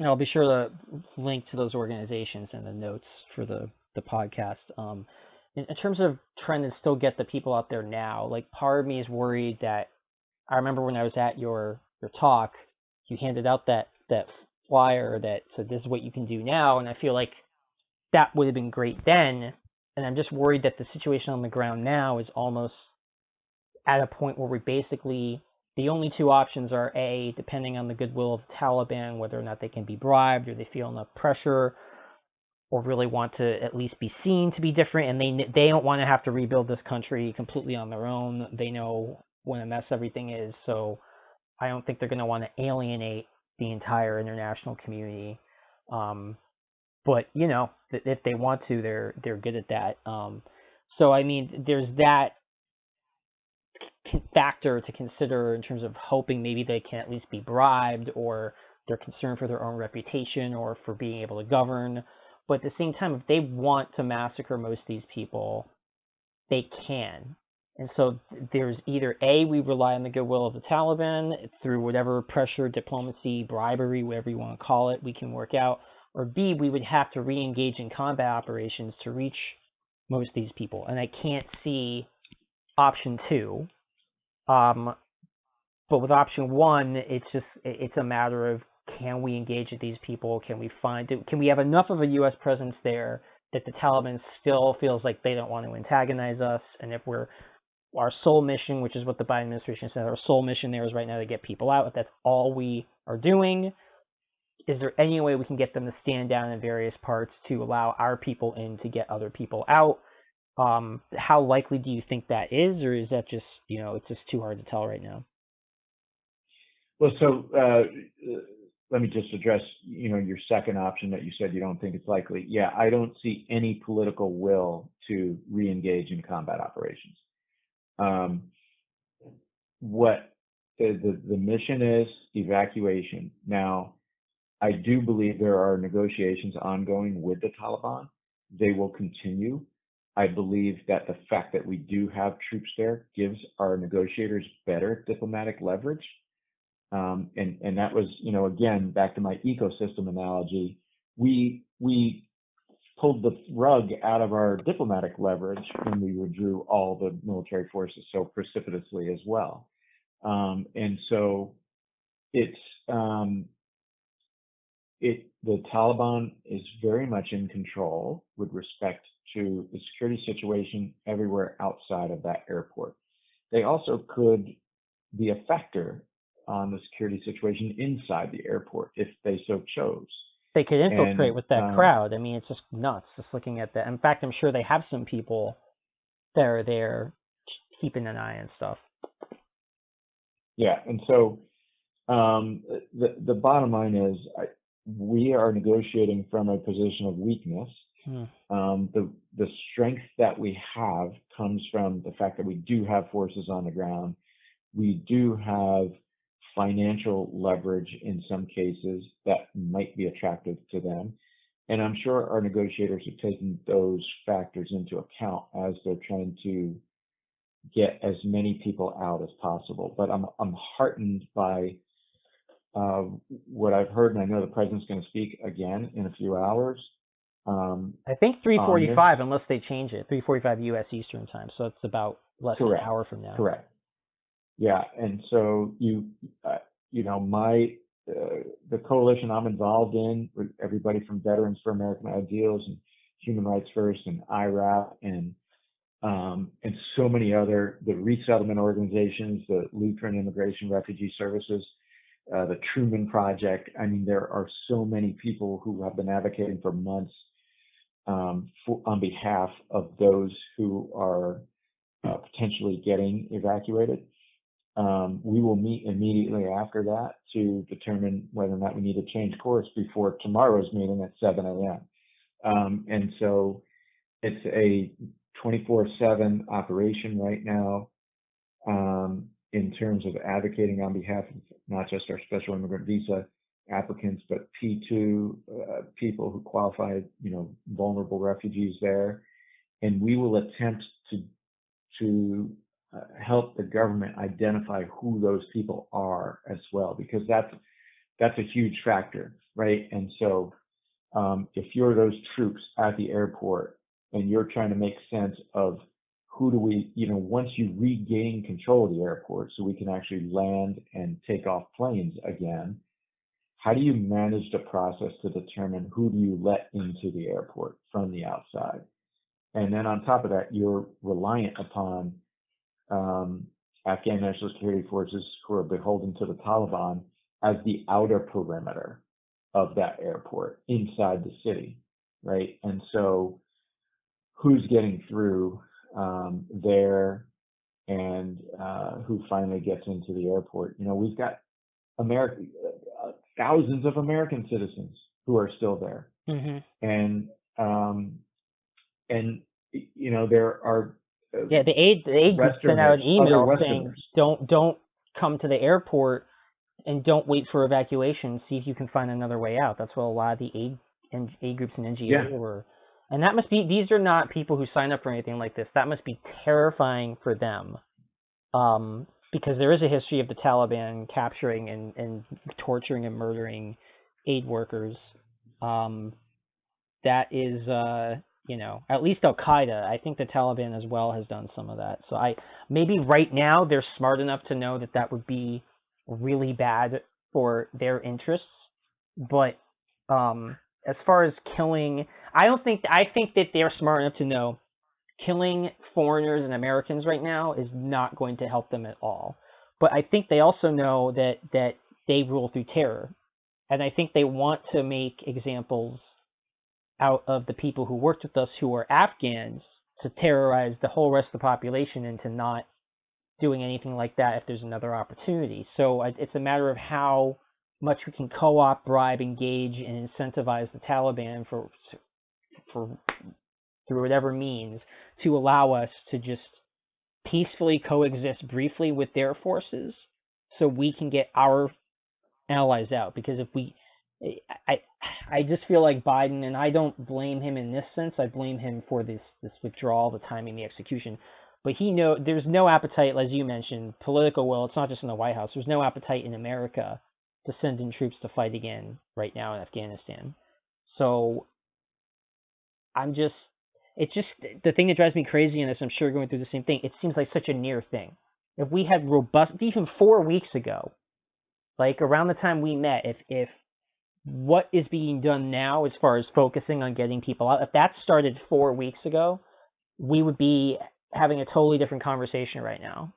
And I'll be sure to link to those organizations in the notes for the podcast. In terms of trying to still get the people out there now, like part of me is worried that I remember when I was at your talk, you handed out that flyer that said this is what you can do now, and I feel like that would have been great then. And I'm just worried that the situation on the ground now is almost at a point where we basically, the only two options are A, depending on the goodwill of the Taliban, whether or not they can be bribed or they feel enough pressure or really want to at least be seen to be different, and they don't want to have to rebuild this country completely on their own. They know what a mess everything is, so I don't think they're going to want to alienate the entire international community. But if they want to, they're good at that. So I mean, there's that factor to consider in terms of hoping maybe they can at least be bribed, or they're concerned for their own reputation or for being able to govern. But at the same time, if they want to massacre most of these people, they can. And so there's either A, we rely on the goodwill of the Taliban through whatever pressure, diplomacy, bribery, whatever you want to call it, we can work out, or B, we would have to re-engage in combat operations to reach most of these people. And I can't see option two. But with option one, it's a matter of, can we engage with these people? Can we have enough of a U.S. presence there that the Taliban still feels like they don't want to antagonize us? And if our sole mission, which is what the Biden administration said, our sole mission there is right now to get people out, if that's all we are doing, is there any way we can get them to stand down in various parts to allow our people in to get other people out? How likely do you think that is, or is that just, it's just too hard to tell right now? Well, so let me just address, your second option that you said you don't think it's likely. Yeah, I don't see any political will to re-engage in combat operations. What the mission is evacuation. Now, I do believe there are negotiations ongoing with the Taliban. They will continue. I believe that the fact that we do have troops there gives our negotiators better diplomatic leverage. And that was, again, back to my ecosystem analogy, we pulled the rug out of our diplomatic leverage when we withdrew all the military forces so precipitously as well. And so it's the Taliban is very much in control with respect to the security situation everywhere outside of that airport. They also could be a factor on the security situation inside the airport if they so chose. They could infiltrate And with that crowd. I mean, it's just nuts just looking at that. In fact, I'm sure they have some people that are there keeping an eye on stuff. yeah, and so Um, the bottom line is we are negotiating from a position of weakness. Hmm. The strength that we have comes from the fact that we do have forces on the ground. We do have financial leverage in some cases that might be attractive to them. And I'm sure our negotiators are taking those factors into account as they're trying to get as many people out as possible. But I'm heartened by what I've heard, and I know the president's going to speak again in a few hours. I think 3:45, unless they change it, 3:45 U.S. Eastern time. So it's about less than an hour from now. Correct. Yeah, and so the coalition I'm involved in, with everybody from Veterans for American Ideals and Human Rights First and IRAP and so many other, the resettlement organizations, the Lutheran Immigration Refugee Services, the Truman Project. I mean, there are so many people who have been advocating for months on behalf of those who are potentially getting evacuated. We will meet immediately after that to determine whether or not we need to change course before tomorrow's meeting at 7 a.m. And so it's a 24/7 operation right now in terms of advocating on behalf of not just our special immigrant visa applicants, but P2 people who qualify, vulnerable refugees there. And we will attempt to help the government identify who those people are as well, because that's a huge factor, right? And so if you're those troops at the airport and you're trying to make sense of who do we, once you regain control of the airport so we can actually land and take off planes again, how do you manage the process to determine who do you let into the airport from the outside? And then on top of that, you're reliant upon Afghan National Security Forces who are beholden to the Taliban as the outer perimeter of that airport inside the city, right? And so who's getting through there and who finally gets into the airport? We've got thousands of American citizens who are still there. Mm-hmm. And there are the aid group sent out an email saying don't come to the airport and don't wait for evacuation. See if you can find another way out. That's what a lot of the aid groups and NGOs were. And that must be, these are not people who sign up for anything like this. That must be terrifying for them. Because there is a history of the Taliban capturing and torturing and murdering aid workers. That is, at least Al-Qaeda. I think the Taliban as well has done some of that. So maybe right now they're smart enough to know that that would be really bad for their interests. But as far as killing, I think that they're smart enough to know killing foreigners and Americans right now is not going to help them at all. But I think they also know that they rule through terror. And I think they want to make examples out of the people who worked with us who are Afghans to terrorize the whole rest of the population into not doing anything like that if there's another opportunity. So it's a matter of how much we can co-opt, bribe, engage, and incentivize the Taliban for through whatever means to allow us to just peacefully coexist briefly with their forces so we can get our allies out. Because if I just feel like Biden, and I don't blame him in this sense, I blame him for this withdrawal, the timing, the execution. But there's no appetite, as you mentioned, political will. It's not just in the White House. There's no appetite in America to send in troops to fight again right now in Afghanistan. So it's just the thing that drives me crazy in this. I'm sure going through the same thing. It seems like such a near thing. If we had robust, even 4 weeks ago, like around the time we met, if what is being done now as far as focusing on getting people out, if that started 4 weeks ago, we would be having a totally different conversation right now.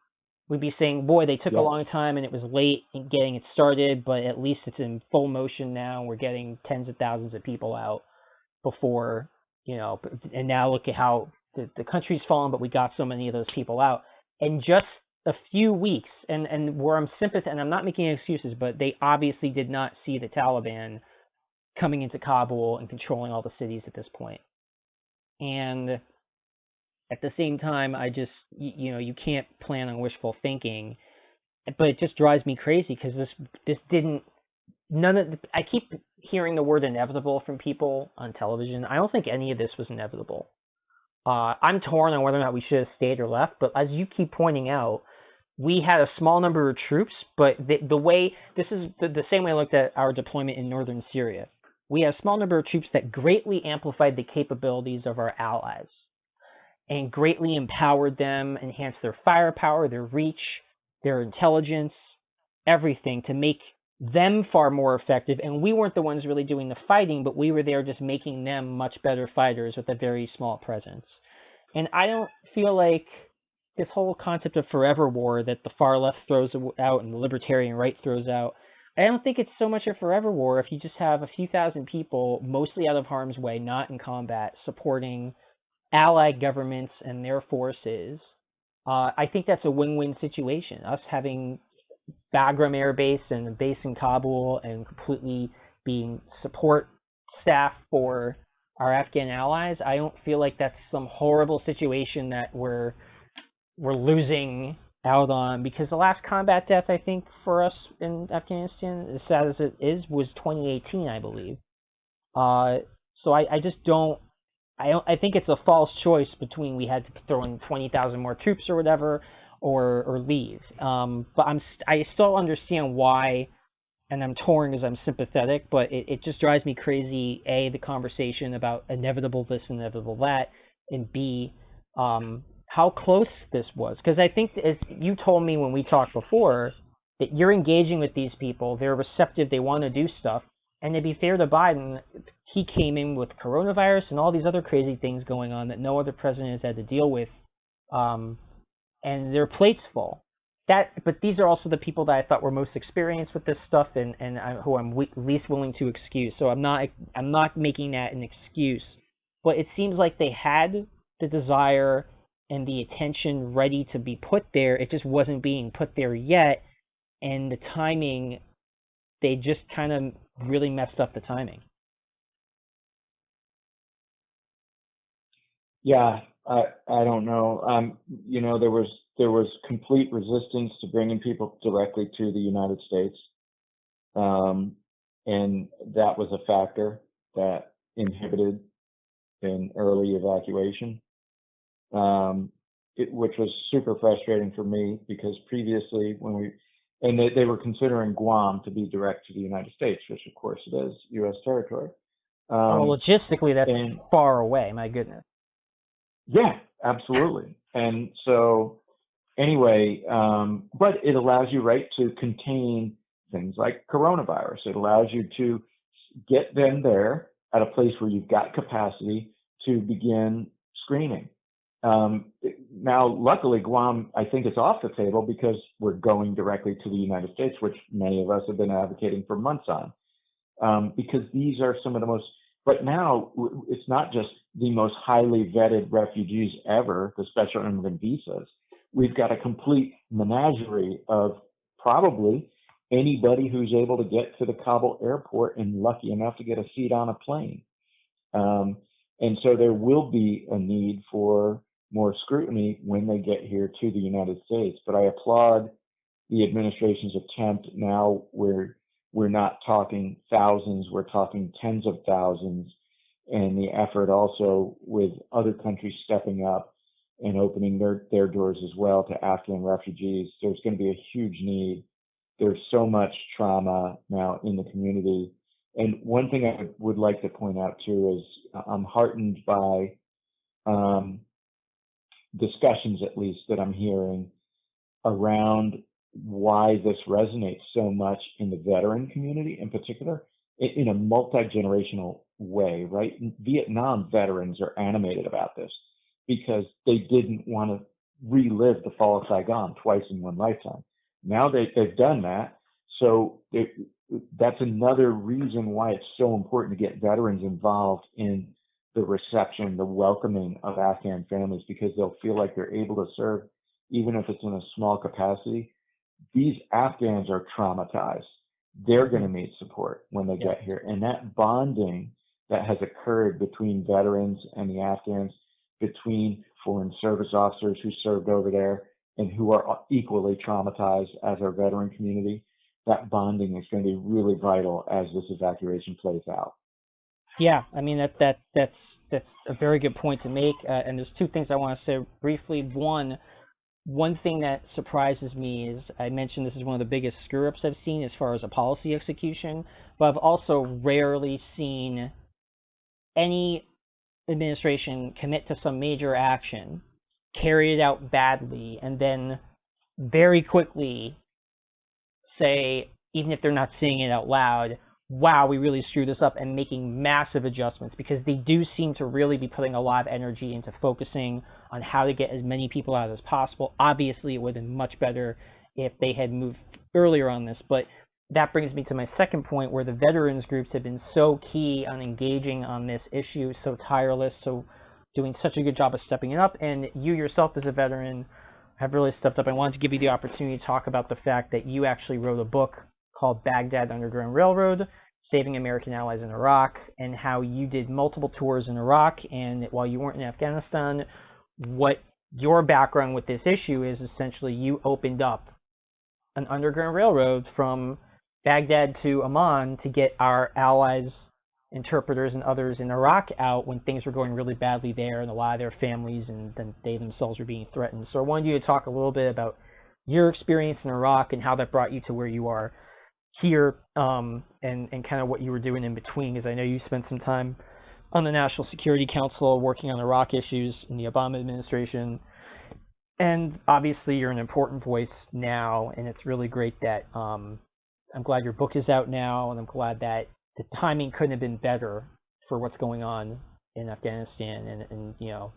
We'd be saying, boy, they took a long time and it was late in getting it started, but at least it's in full motion now. We're getting tens of thousands of people out before, and now look at how the country's fallen, but we got so many of those people out. And just a few weeks, and where I'm sympathetic, and I'm not making excuses, but they obviously did not see the Taliban coming into Kabul and controlling all the cities at this point. And at the same time, I just, you can't plan on wishful thinking, but it just drives me crazy because this didn't, I keep hearing the word inevitable from people on television. I don't think any of this was inevitable. I'm torn on whether or not we should have stayed or left, but as you keep pointing out, we had a small number of troops, but the way, this is the same way I looked at our deployment in northern Syria. We had a small number of troops that greatly amplified the capabilities of our allies and greatly empowered them, enhanced their firepower, their reach, their intelligence, everything to make them far more effective. And we weren't the ones really doing the fighting, but we were there just making them much better fighters with a very small presence. And I don't feel like this whole concept of forever war that the far left throws out and the libertarian right throws out, I don't think it's so much a forever war if you just have a few thousand people, mostly out of harm's way, not in combat, supporting allied governments and their forces. I think that's a win-win situation. Us having Bagram Air Base and a base in Kabul and completely being support staff for our Afghan allies, I don't feel like that's some horrible situation that we're losing out on, because the last combat death, I think, for us in Afghanistan, as sad as it is, was 2018, I believe. So I just don't, I think it's a false choice between we had to throw in 20,000 more troops or whatever, or leave. But I still understand why, and I'm torn because I'm sympathetic, but it just drives me crazy, A, the conversation about inevitable this, inevitable that, and B, how close this was. Because I think, as you told me when we talked before, that you're engaging with these people, they're receptive, they want to do stuff, and to be fair to Biden, he came in with coronavirus and all these other crazy things going on that no other president has had to deal with, and their plates full. But these are also the people that I thought were most experienced with this stuff, and who I'm least willing to excuse. So I'm not making that an excuse, but it seems like they had the desire and the attention ready to be put there. It just wasn't being put there yet, and the timing, they just kind of really messed up the timing. Yeah, I don't know. There was complete resistance to bringing people directly to the United States, and that was a factor that inhibited an early evacuation, which was super frustrating for me because previously they were considering Guam to be direct to the United States, which of course it is U.S. territory. Logistically, that's far away. My goodness. Yeah, absolutely. And so anyway, but it allows you, right, to contain things like coronavirus. It allows you to get them there at a place where you've got capacity to begin screening. Now, luckily, Guam, I think, is off the table because we're going directly to the United States, which many of us have been advocating for months on, because these are some of the most, but now it's not just the most highly vetted refugees ever, the special immigrant visas. We've got a complete menagerie of probably anybody who's able to get to the Kabul airport and lucky enough to get a seat on a plane. And so there will be a need for more scrutiny when they get here to the United States. But I applaud the administration's attempt. Now we're not talking thousands, we're talking tens of thousands, and the effort also with other countries stepping up and opening their doors as well to Afghan refugees. There's going to be a huge need. There's so much trauma now in the community. And one thing I would like to point out too is I'm heartened by discussions, at least, that I'm hearing around why this resonates so much in the veteran community in particular, in a multi-generational way, right? Vietnam veterans are animated about this because they didn't want to relive the fall of Saigon twice in one lifetime. Now they've done that. So that's another reason why it's so important to get veterans involved in the reception, the welcoming of Afghan families, because they'll feel like they're able to serve even if it's in a small capacity, these Afghans are traumatized. They're going to need support when they get here. And that bonding that has occurred between veterans and the Afghans, between foreign service officers who served over there and who are equally traumatized as our veteran community, that bonding is going to be really vital as this evacuation plays out. Yeah, I mean that's a very good point to make. And there's two things I want to say briefly. One thing that surprises me is I mentioned this is one of the biggest screw-ups I've seen as far as a policy execution, but I've also rarely seen any administration commit to some major action, carry it out badly, and then very quickly say, even if they're not saying it out loud, wow, we really screwed this up, and making massive adjustments, because they do seem to really be putting a lot of energy into focusing on how to get as many people out as possible. Obviously, it would have been much better if they had moved earlier on this, but that brings me to my second point, where the veterans groups have been so key on engaging on this issue, so tireless, so doing such a good job of stepping it up, and you yourself as a veteran have really stepped up. I wanted to give you the opportunity to talk about the fact that you actually wrote a book called Baghdad Underground Railroad, Saving American Allies in Iraq, and how you did multiple tours in Iraq, and while you weren't in Afghanistan, what your background with this issue is essentially you opened up an underground railroad from Baghdad to Amman to get our allies, interpreters, and others in Iraq out when things were going really badly there, and a lot of their families and then they themselves were being threatened. So I wanted you to talk a little bit about your experience in Iraq and how that brought you to where you are here, and kind of what you were doing in between, because I know you spent some time on the National Security Council working on Iraq issues in the Obama administration, and obviously you're an important voice now, and it's really great that I'm glad your book is out now, and I'm glad that the timing couldn't have been better for what's going on in Afghanistan, and you know,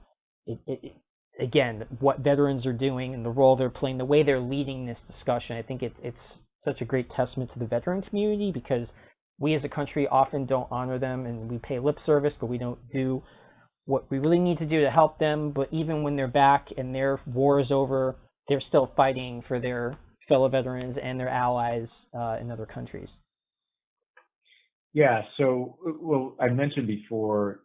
again, what veterans are doing and the role they're playing, the way they're leading this discussion. I think it's such a great testament to the veteran community, because we as a country often don't honor them, and we pay lip service, but we don't do what we really need to do to help them. But even when they're back and their war is over, they're still fighting for their fellow veterans and their allies in other countries. Yeah, so, well, I mentioned before,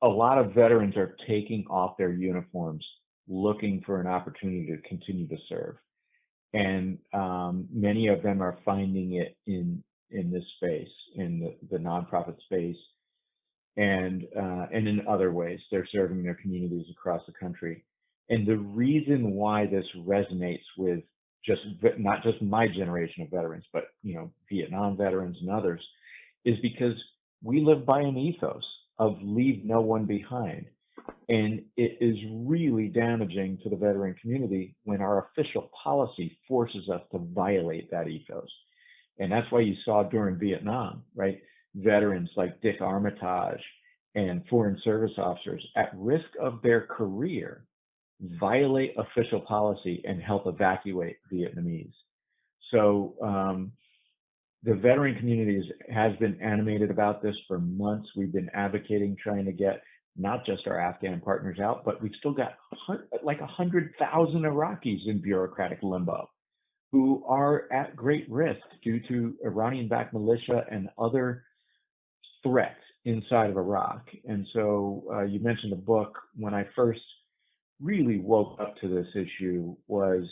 a lot of veterans are taking off their uniforms, looking for an opportunity to continue to serve. And many of them are finding it in this space, in the nonprofit space, and in other ways. They're serving their communities across the country. And the reason why this resonates with not just my generation of veterans, but Vietnam veterans and others, is because we live by an ethos of leave no one behind. And it is really damaging to the veteran community when our official policy forces us to violate that ethos. And that's why you saw during Vietnam, right, veterans like Dick Armitage and foreign service officers at risk of their career violate official policy and help evacuate Vietnamese. So the veteran community has been animated about this for months. We've been advocating, trying to get not just our Afghan partners out, but we've still got like 100,000 Iraqis in bureaucratic limbo who are at great risk due to Iranian-backed militia and other threats inside of Iraq. And so you mentioned the book. When I first really woke up to this issue was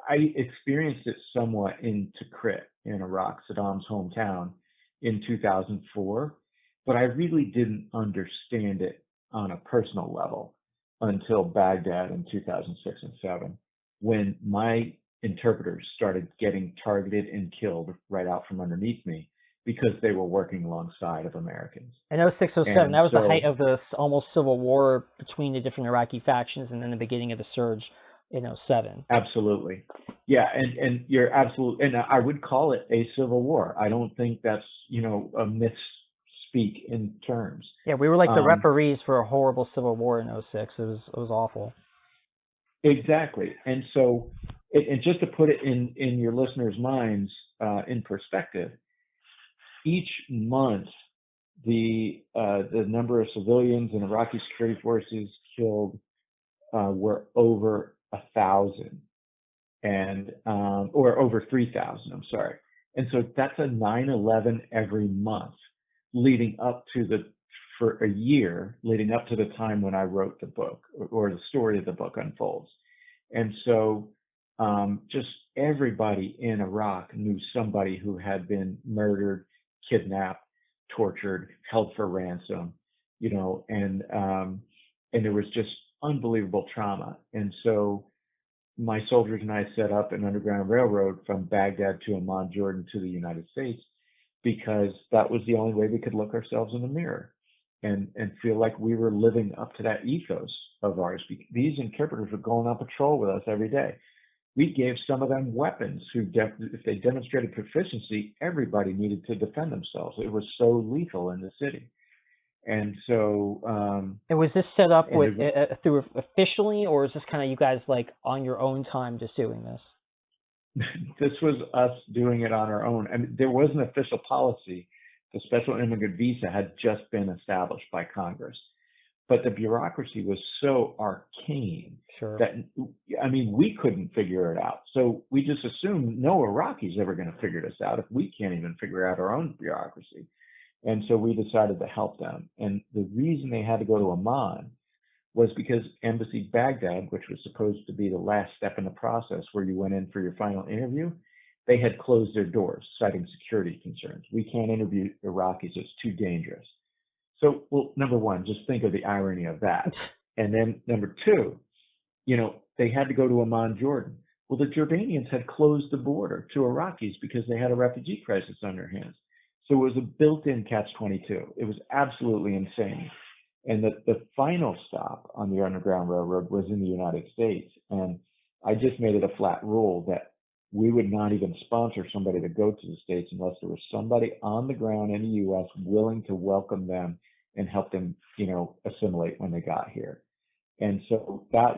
I experienced it somewhat in Tikrit in Iraq, Saddam's hometown, in 2004. But I really didn't understand it on a personal level until Baghdad in 2006 and 2007, when my interpreters started getting targeted and killed right out from underneath me because they were working alongside of Americans. In 06, 07, that was the height of the almost civil war between the different Iraqi factions, and then the beginning of the surge in 07. Absolutely. Yeah, and you're absolutely, and I would call it a civil war. I don't think that's, a misspeak in terms. Yeah, we were like the referees for a horrible civil war in 06. It was awful. Exactly. And so, and just to put it in your listeners' minds in perspective, each month the number of civilians and Iraqi security forces killed were over 1,000 and or over 3,000. I'm sorry. And so that's a 9/11 every month leading up to for a year leading up to the time when I wrote the book, or the story of the book unfolds. And so just everybody in Iraq knew somebody who had been murdered, kidnapped, tortured, held for ransom, and there was just unbelievable trauma. And so my soldiers and I set up an underground railroad from Baghdad to Amman, Jordan, to the United States, because that was the only way we could look ourselves in the mirror and feel like we were living up to that ethos of ours. These interpreters were going on patrol with us every day. We gave some of them weapons if they demonstrated proficiency, everybody needed to defend themselves. It was so lethal in the city. And so, and was this set up with through officially, or is this kind of you guys like on your own time just doing this? This was us doing it on our own. I mean, there was an official policy. The special immigrant visa had just been established by Congress, but the bureaucracy was so arcane that, I mean, we couldn't figure it out. So we just assumed no Iraqis ever going to figure this out if we can't even figure out our own bureaucracy. And so we decided to help them. And the reason they had to go to Amman was because Embassy Baghdad, which was supposed to be the last step in the process where you went in for your final interview, they had closed their doors, citing security concerns. We can't interview Iraqis, it's too dangerous. So, well, number one, just think of the irony of that. And then number two, they had to go to Amman, Jordan. Well, the Jordanians had closed the border to Iraqis because they had a refugee crisis on their hands. So it was a built-in catch-22. It was absolutely insane. And the final stop on the Underground Railroad was in the United States. And I just made it a flat rule that we would not even sponsor somebody to go to the States unless there was somebody on the ground in the U.S. willing to welcome them and help them, assimilate when they got here. And so that's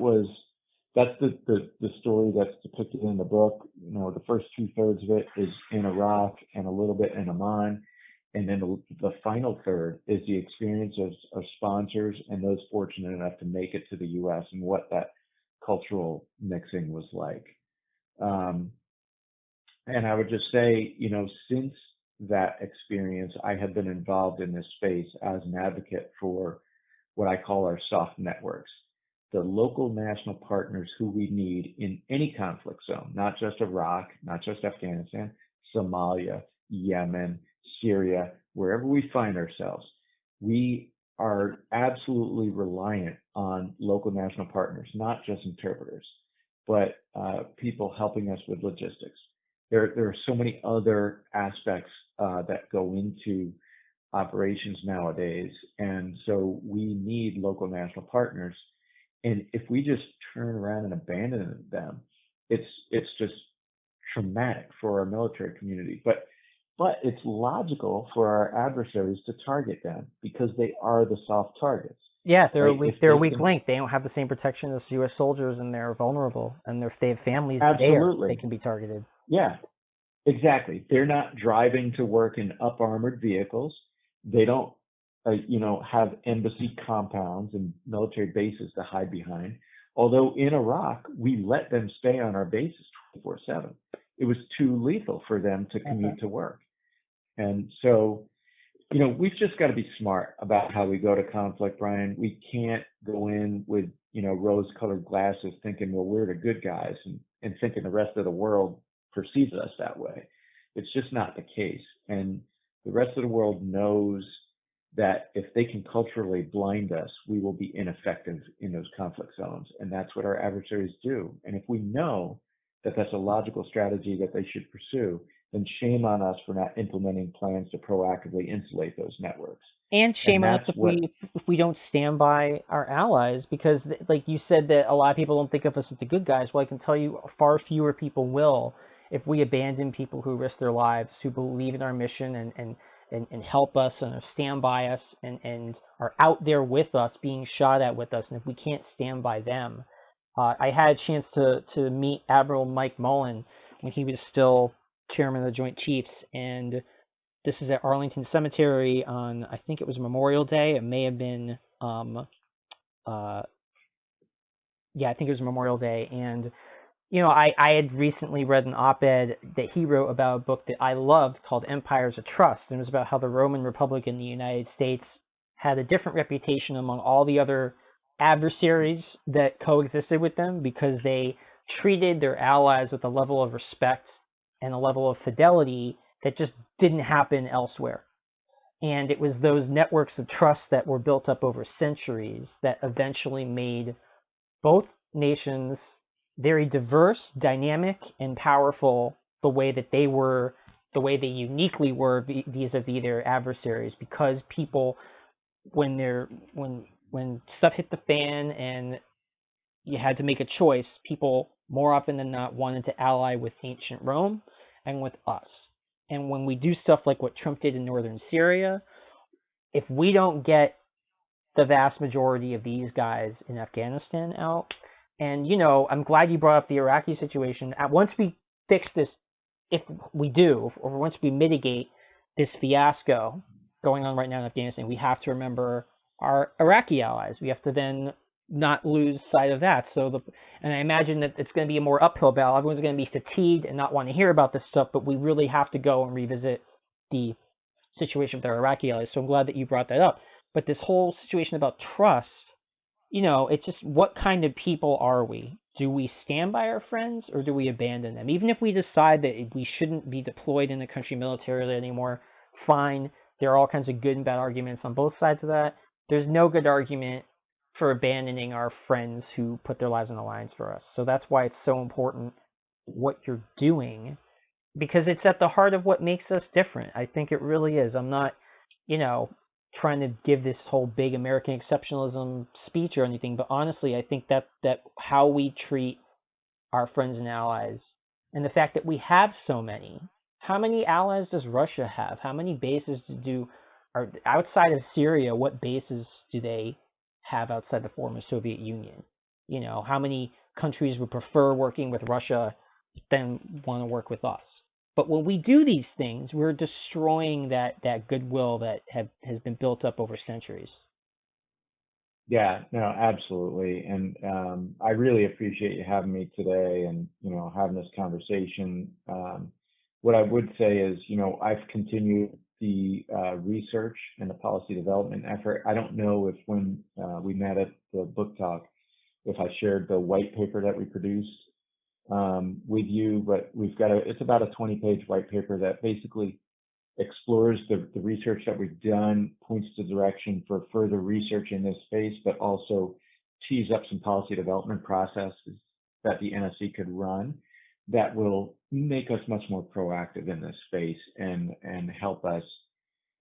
the story that's depicted in the book. The first 2/3 of it is in Iraq and a little bit in Amman. And then the final third is the experience of sponsors and those fortunate enough to make it to the U.S. and what that cultural mixing was like. And I would just say, since that experience, I have been involved in this space as an advocate for what I call our soft networks, the local national partners who we need in any conflict zone, not just Iraq, not just Afghanistan, Somalia, Yemen, Syria, wherever we find ourselves. We are absolutely reliant on local national partners, not just interpreters, but people helping us with logistics. There are so many other aspects that go into operations nowadays, and so we need local national partners. And if we just turn around and abandon them, it's just traumatic for our military community. But it's logical for our adversaries to target them because they are the soft targets. Yeah, they're a weak link. They don't have the same protection as U.S. soldiers, and they're vulnerable. And if they have families there, they can be targeted. Yeah, exactly. They're not driving to work in up-armored vehicles. They don't, have embassy compounds and military bases to hide behind. Although in Iraq, we let them stay on our bases 24/7. It was too lethal for them to commute to work. And so, we've just got to be smart about how we go to conflict, Brian. We can't go in with, rose-colored glasses thinking, well, we're the good guys and thinking the rest of the world perceives us that way. It's just not the case. And the rest of the world knows that if they can culturally blind us, we will be ineffective in those conflict zones. And that's what our adversaries do. And if we know that that's a logical strategy that they should pursue, then shame on us for not implementing plans to proactively insulate those networks. And shame on us if we don't stand by our allies, because like you said that a lot of people don't think of us as the good guys. Well, I can tell you far fewer people will if we abandon people who risk their lives, who believe in our mission and help us and stand by us and are out there with us, being shot at with us. And if we can't stand by them, I had a chance to meet Admiral Mike Mullen when he was still chairman of the Joint Chiefs, and this is at Arlington Cemetery on, I think it was Memorial Day. It may have been yeah, I think it was Memorial Day. And, I had recently read an op-ed that he wrote about a book that I loved called Empires of Trust. And it was about how the Roman Republic in the United States had a different reputation among all the other adversaries that coexisted with them because they treated their allies with a level of respect and a level of fidelity that just didn't happen elsewhere. And it was those networks of trust that were built up over centuries that eventually made both nations very diverse, dynamic, and powerful the way that they were, the way they uniquely were vis-a-vis their adversaries, because people, when stuff hit the fan and you had to make a choice, people more often than not wanted to ally with ancient Rome and with us. And when we do stuff like what Trump did in northern Syria, if we don't get the vast majority of these guys in Afghanistan out, and I'm glad you brought up the Iraqi situation. Once we fix this, if we do, or once we mitigate this fiasco going on right now in Afghanistan, we have to remember our Iraqi allies. We have to then not lose sight of that. And I imagine that it's going to be a more uphill battle. Everyone's going to be fatigued and not want to hear about this stuff, but we really have to go and revisit the situation with our Iraqi allies. So I'm glad that you brought that up. But this whole situation about trust, it's just, what kind of people are we? Do we stand by our friends or do we abandon them? Even if we decide that we shouldn't be deployed in the country militarily anymore, fine. There are all kinds of good and bad arguments on both sides of that. There's no good argument for abandoning our friends who put their lives on the lines for us. So that's why it's so important what you're doing, because it's at the heart of what makes us different. I think it really is. I'm not, trying to give this whole big American exceptionalism speech or anything, but honestly, I think that how we treat our friends and allies, and the fact that we have so many. How many allies does Russia have? How many bases are outside of Syria? What bases do they have outside the former Soviet Union? How many countries would prefer working with Russia than want to work with us? But when we do these things, we're destroying that goodwill that has been built up over centuries. Yeah, no, absolutely. And I really appreciate you having me today and, having this conversation. What I would say is, I've continued the research and the policy development effort. I don't know if when we met at the book talk, if I shared the white paper that we produced with you, but it's about a 20-page white paper that basically explores the research that we've done, points to direction for further research in this space, but also tees up some policy development processes that the NSC could run that will make us much more proactive in this space and help us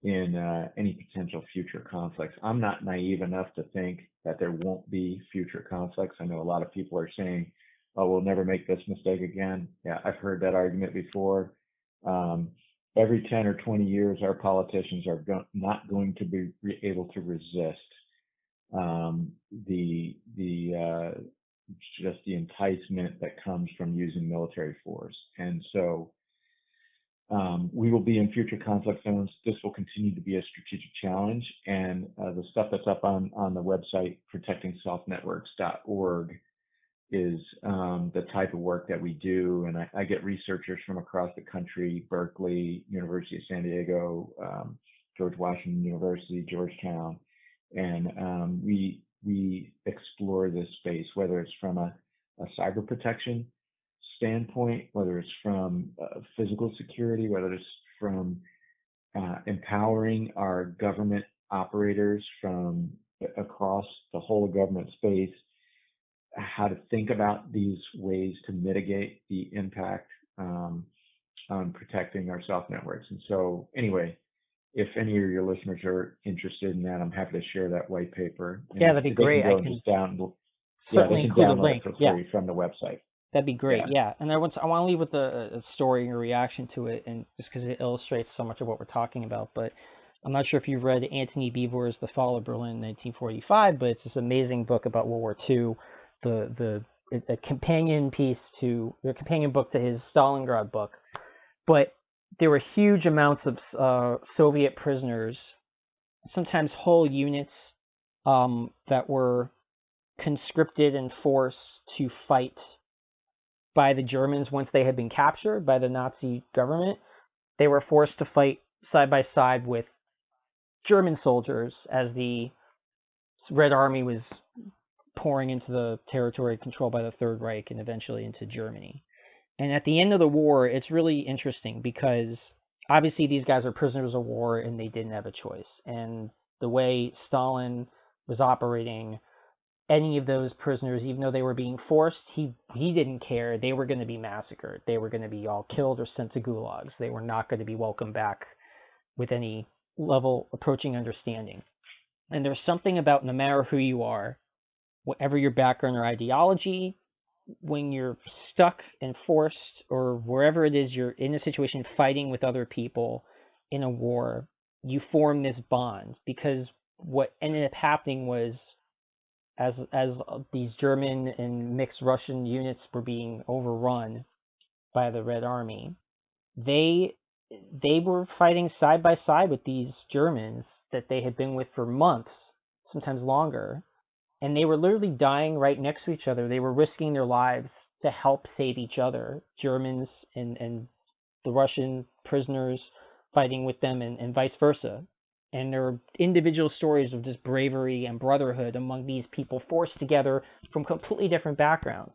in any potential future conflicts. I'm not naive enough to think that there won't be future conflicts. I know a lot of people are saying, oh, we'll never make this mistake again. Yeah, I've heard that argument before. Every 10 or 20 years, our politicians are not going to be able to resist just the enticement that comes from using military force. And so we will be in future conflict zones. This will continue to be a strategic challenge. And the stuff that's up on the website, protectingsoftnetworks.org, is the type of work that we do. And I get researchers from across the country: Berkeley, University of San Diego, George Washington University, Georgetown. And we explore this space, whether it's from a cyber protection standpoint, whether it's from physical security, whether it's from empowering our government operators from across the whole government space, how to think about these ways to mitigate the impact on protecting our soft networks. And so anyway, if any of your listeners are interested in that, I'm happy to share that white paper. Yeah, that'd be great. I can certainly include a link from the website. That'd be great. Yeah. And I want to leave with a story and a reaction to it, and just because it illustrates so much of what we're talking about. But I'm not sure if you've read Antony Beevor's The Fall of Berlin in 1945, but it's this amazing book about World War II. A companion book to his Stalingrad book. But there were huge amounts of Soviet prisoners, sometimes whole units that were conscripted and forced to fight by the Germans once they had been captured by the Nazi government. They were forced to fight side by side with German soldiers as the Red Army was pouring into the territory controlled by the Third Reich and eventually into Germany. And at the end of the war, it's really interesting because obviously these guys are prisoners of war and they didn't have a choice. And the way Stalin was operating, any of those prisoners, even though they were being forced, he didn't care. They were going to be massacred. They were going to be all killed or sent to gulags. They were not going to be welcomed back with any level approaching understanding. And there's something about, no matter who you are, whatever your background or ideology, when you're stuck and forced or wherever it is you're in a situation fighting with other people in a war, you form this bond. Because what ended up happening was, as these German and mixed Russian units were being overrun by the Red Army, they were fighting side by side with these Germans that they had been with for months, sometimes longer, and they were literally dying right next to each other. They were risking their lives to help save each other, Germans and the Russian prisoners fighting with them, and vice versa. And there are individual stories of just bravery and brotherhood among these people forced together from completely different backgrounds.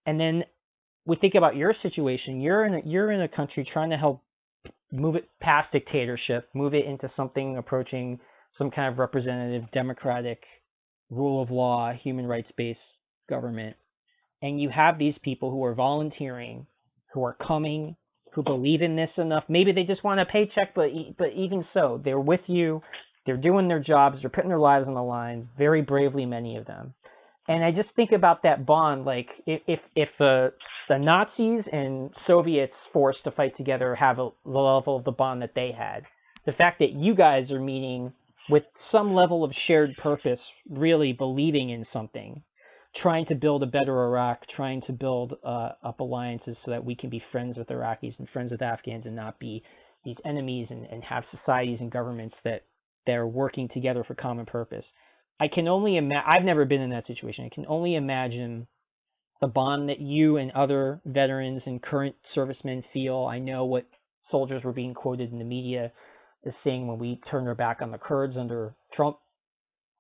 And then we think about your situation. You're in a country trying to help move it past dictatorship, move it into something approaching some kind of representative, democratic, rule of law, human rights-based government. And you have these people who are volunteering, who are coming, who believe in this enough. Maybe they just want a paycheck, but even so, they're with you. They're doing their jobs. They're putting their lives on the line, very bravely, many of them. And I just think about that bond, like if the Nazis and Soviets forced to fight together have the level of the bond that they had, the fact that you guys are meeting with some level of shared purpose, really believing in something, trying to build a better Iraq, trying to build up alliances so that we can be friends with Iraqis and friends with Afghans and not be these enemies, and have societies and governments that are working together for common purpose. I can only imagine, I've never been in that situation. I can only imagine the bond that you and other veterans and current servicemen feel. I know what soldiers were being quoted in the media as saying when we turned our back on the Kurds under Trump.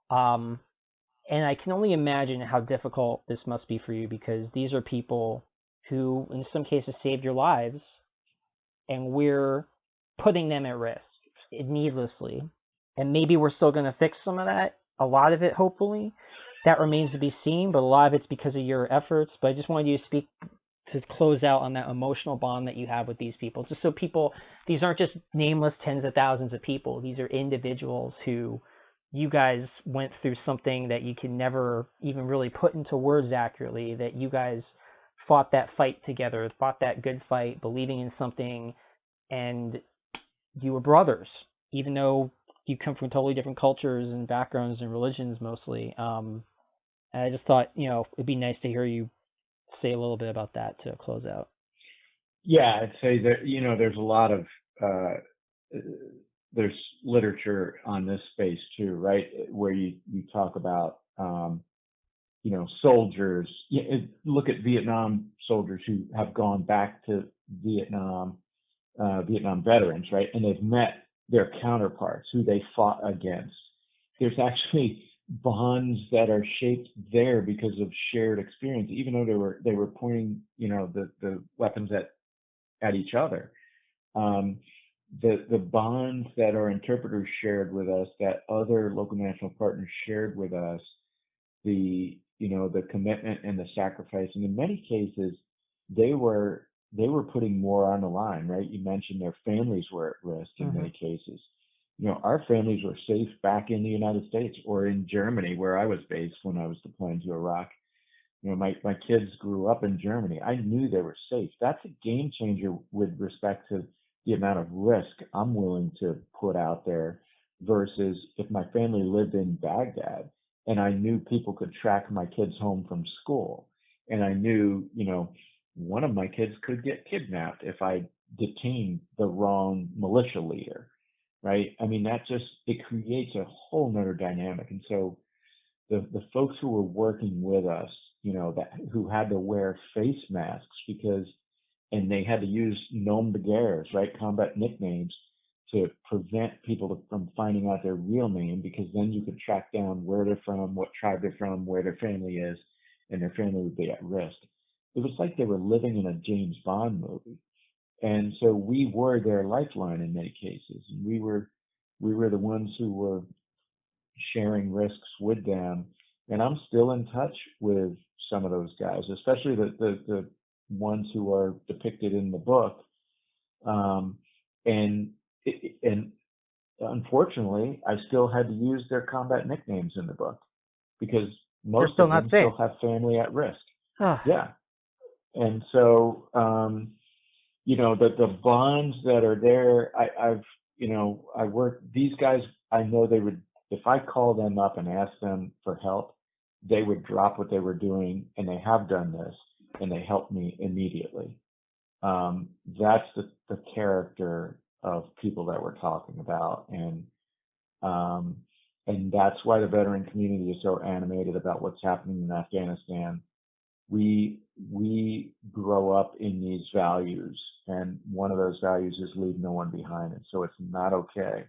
And I can only imagine how difficult this must be for you, because these are people who, in some cases, saved your lives, and we're putting them at risk needlessly. And maybe we're still going to fix some of that, a lot of it, hopefully. That remains to be seen, but a lot of it's because of your efforts. But I just wanted you to speak, to close out on that emotional bond that you have with these people. Just so people, these aren't just nameless tens of thousands of people. These are individuals who you guys went through something that you can never even really put into words accurately, that you guys fought that fight together, fought that good fight, believing in something, and you were brothers, even though you come from totally different cultures and backgrounds and religions mostly. And I just thought, it'd be nice to hear you say a little bit about that to close out. Yeah, I'd say that, there's a lot of, there's literature on this space too, right? Where you talk about, soldiers. Look at Vietnam soldiers who have gone back to Vietnam, Vietnam veterans, right? And they've met their counterparts who they fought against. There's actually bonds that are shaped there because of shared experience, even though they were pointing, the weapons at each other. The bonds that our interpreters shared with us, that other local national partners shared with us, the commitment and the sacrifice, and in many cases, they were putting more on the line, right? You mentioned their families were at risk in many cases. Our families were safe back in the United States or in Germany, where I was based when I was deploying to Iraq. My kids grew up in Germany. I knew they were safe. That's a game changer with respect to the amount of risk I'm willing to put out there versus if my family lived in Baghdad and I knew people could track my kids home from school, and I knew, one of my kids could get kidnapped if I detained the wrong militia leader, right? I mean, it creates a whole nother dynamic. And so the folks who were working with us, that who had to wear face masks and they had to use nom de guerres, right, combat nicknames to prevent people from finding out their real name, because then you could track down where they're from, what tribe they're from, where their family is, and their family would be at risk. It was like they were living in a James Bond movie. And so we were their lifeline in many cases. And we were the ones who were sharing risks with them. And I'm still in touch with some of those guys, especially the ones who are depicted in the book. And and unfortunately, I still had to use their combat nicknames in the book because most still of not them safe. still have family at risk. Ah. Yeah. And so, the bonds that are there, I work, these guys, I know they would, if I call them up and ask them for help, they would drop what they were doing, and they have done this, and they helped me immediately. That's the character of people that we're talking about. And that's why the veteran community is so animated about what's happening in Afghanistan. We grow up in these values, and one of those values is leave no one behind. And so it's not okay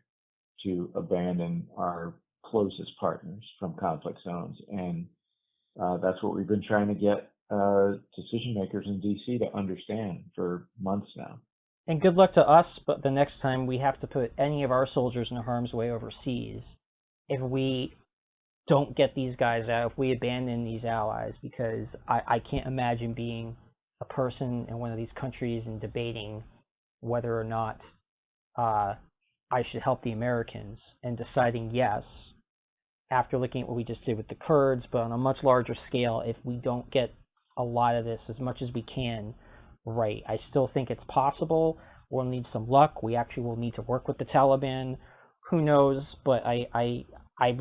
to abandon our closest partners from conflict zones. And that's what we've been trying to get decision makers in DC to understand for months now. And good luck to us, but the next time we have to put any of our soldiers in harm's way overseas, if we don't get these guys out, if we abandon these allies, because I can't imagine being a person in one of these countries and debating whether or not I should help the Americans, and deciding yes, after looking at what we just did with the Kurds, but on a much larger scale, if we don't get a lot of this as much as we can right. I still think it's possible. We'll need some luck. We actually will need to work with the Taliban. Who knows? But I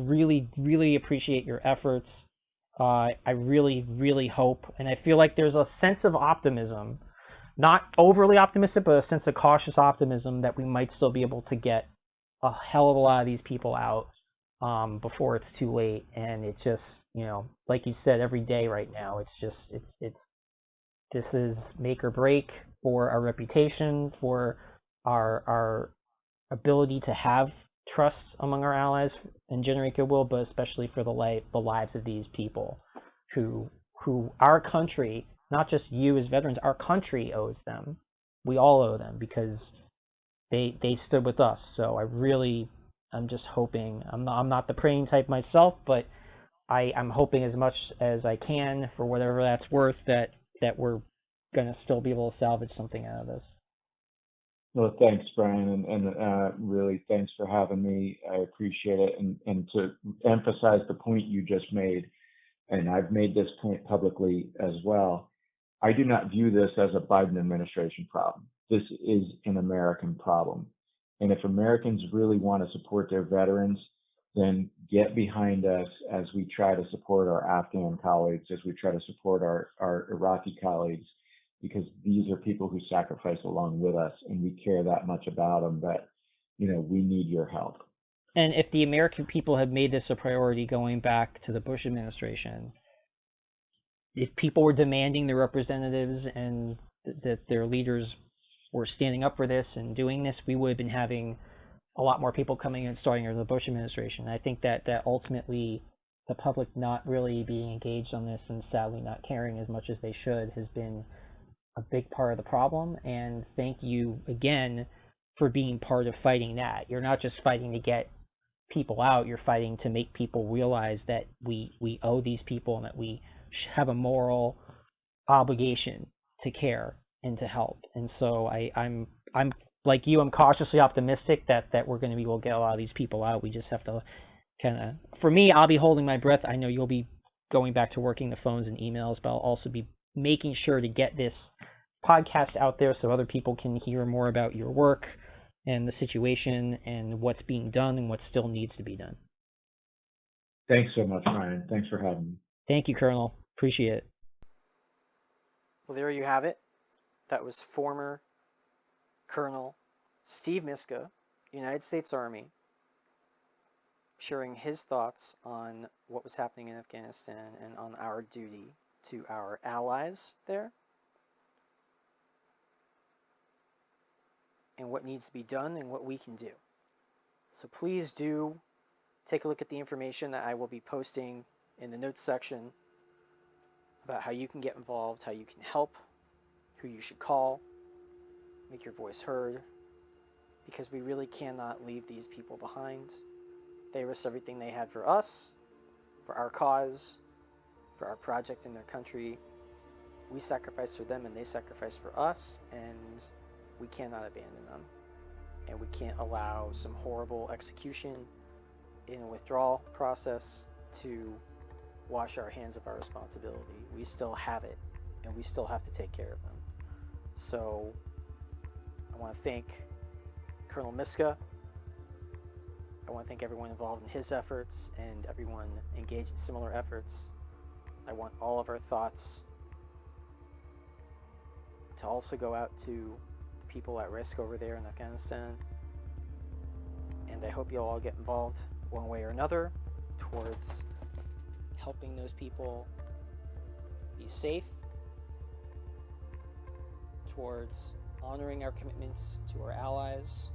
really, really appreciate your efforts. I really, really hope, and I feel like there's a sense of optimism, not overly optimistic, but a sense of cautious optimism that we might still be able to get a hell of a lot of these people out before it's too late. And it's just, like you said, every day right now, this is make or break for our reputation, for our ability to have trust among our allies and generate goodwill, but especially for the lives of these people who our country, not just you as veterans, our country owes them. We all owe them because they stood with us. So I'm just hoping, I'm not the praying type myself, but I'm hoping as much as I can, for whatever that's worth, that we're going to still be able to salvage something out of this. Well, thanks, Brian, and really thanks for having me. I appreciate it. And to emphasize the point you just made, and I've made this point publicly as well, I do not view this as a Biden administration problem. This is an American problem. And if Americans really want to support their veterans, then get behind us as we try to support our Afghan colleagues, as we try to support our Iraqi colleagues, because these are people who sacrifice along with us, and we care that much about them that, we need your help. And if the American people had made this a priority going back to the Bush administration, if people were demanding their representatives and that their leaders were standing up for this and doing this, we would have been having a lot more people coming in starting under the Bush administration. I think that ultimately the public not really being engaged on this and sadly not caring as much as they should has been a big part of the problem. And thank you again for being part of fighting that. You're not just fighting to get people out, you're fighting to make people realize that we owe these people and that we have a moral obligation to care and to help. And so I'm like you, I'm cautiously optimistic that we're going to be able to get a lot of these people out. We just have to kind of, for me, I'll be holding my breath. I know you'll be going back to working the phones and emails, but I'll also be making sure to get this podcast out there so other people can hear more about your work and the situation and what's being done and what still needs to be done. Thanks so much, Ryan. Thanks for having me. Thank you, Colonel. Appreciate it. Well, there you have it. That was former Colonel Steve Miska, United States Army, sharing his thoughts on what was happening in Afghanistan and on our duty to our allies there, and what needs to be done and what we can do. So please do take a look at the information that I will be posting in the notes section about how you can get involved, how you can help, who you should call, make your voice heard, because we really cannot leave these people behind. They risked everything they had for us, for our cause, for our project in their country. We sacrificed for them and they sacrificed for us, and we cannot abandon them. And we can't allow some horrible execution in a withdrawal process to wash our hands of our responsibility. We still have it, and we still have to take care of them. So I want to thank Colonel Miska. I want to thank everyone involved in his efforts and everyone engaged in similar efforts. I want all of our thoughts to also go out to the people at risk over there in Afghanistan. And I hope you'll all get involved one way or another towards helping those people be safe, towards honoring our commitments to our allies,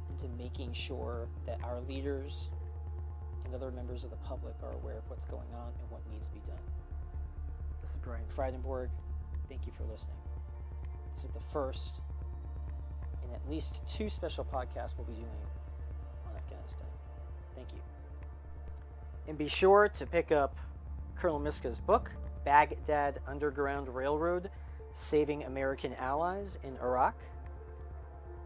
and to making sure that our leaders and other members of the public are aware of what's going on and what needs to be done. This is Brian Freidenborg. Thank you for listening. This is the first in at least 2 special podcasts we'll be doing on Afghanistan. Thank you. And be sure to pick up Colonel Miska's book, Baghdad Underground Railroad, Saving American Allies in Iraq.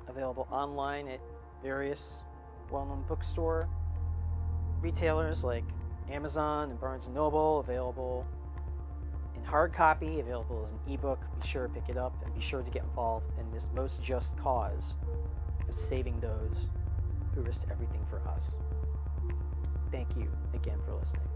Available online at various well-known bookstore retailers like Amazon and Barnes & Noble. Available in hard copy, available as an ebook. Be sure to pick it up and be sure to get involved in this most just cause of saving those who risked everything for us. Thank you again for listening.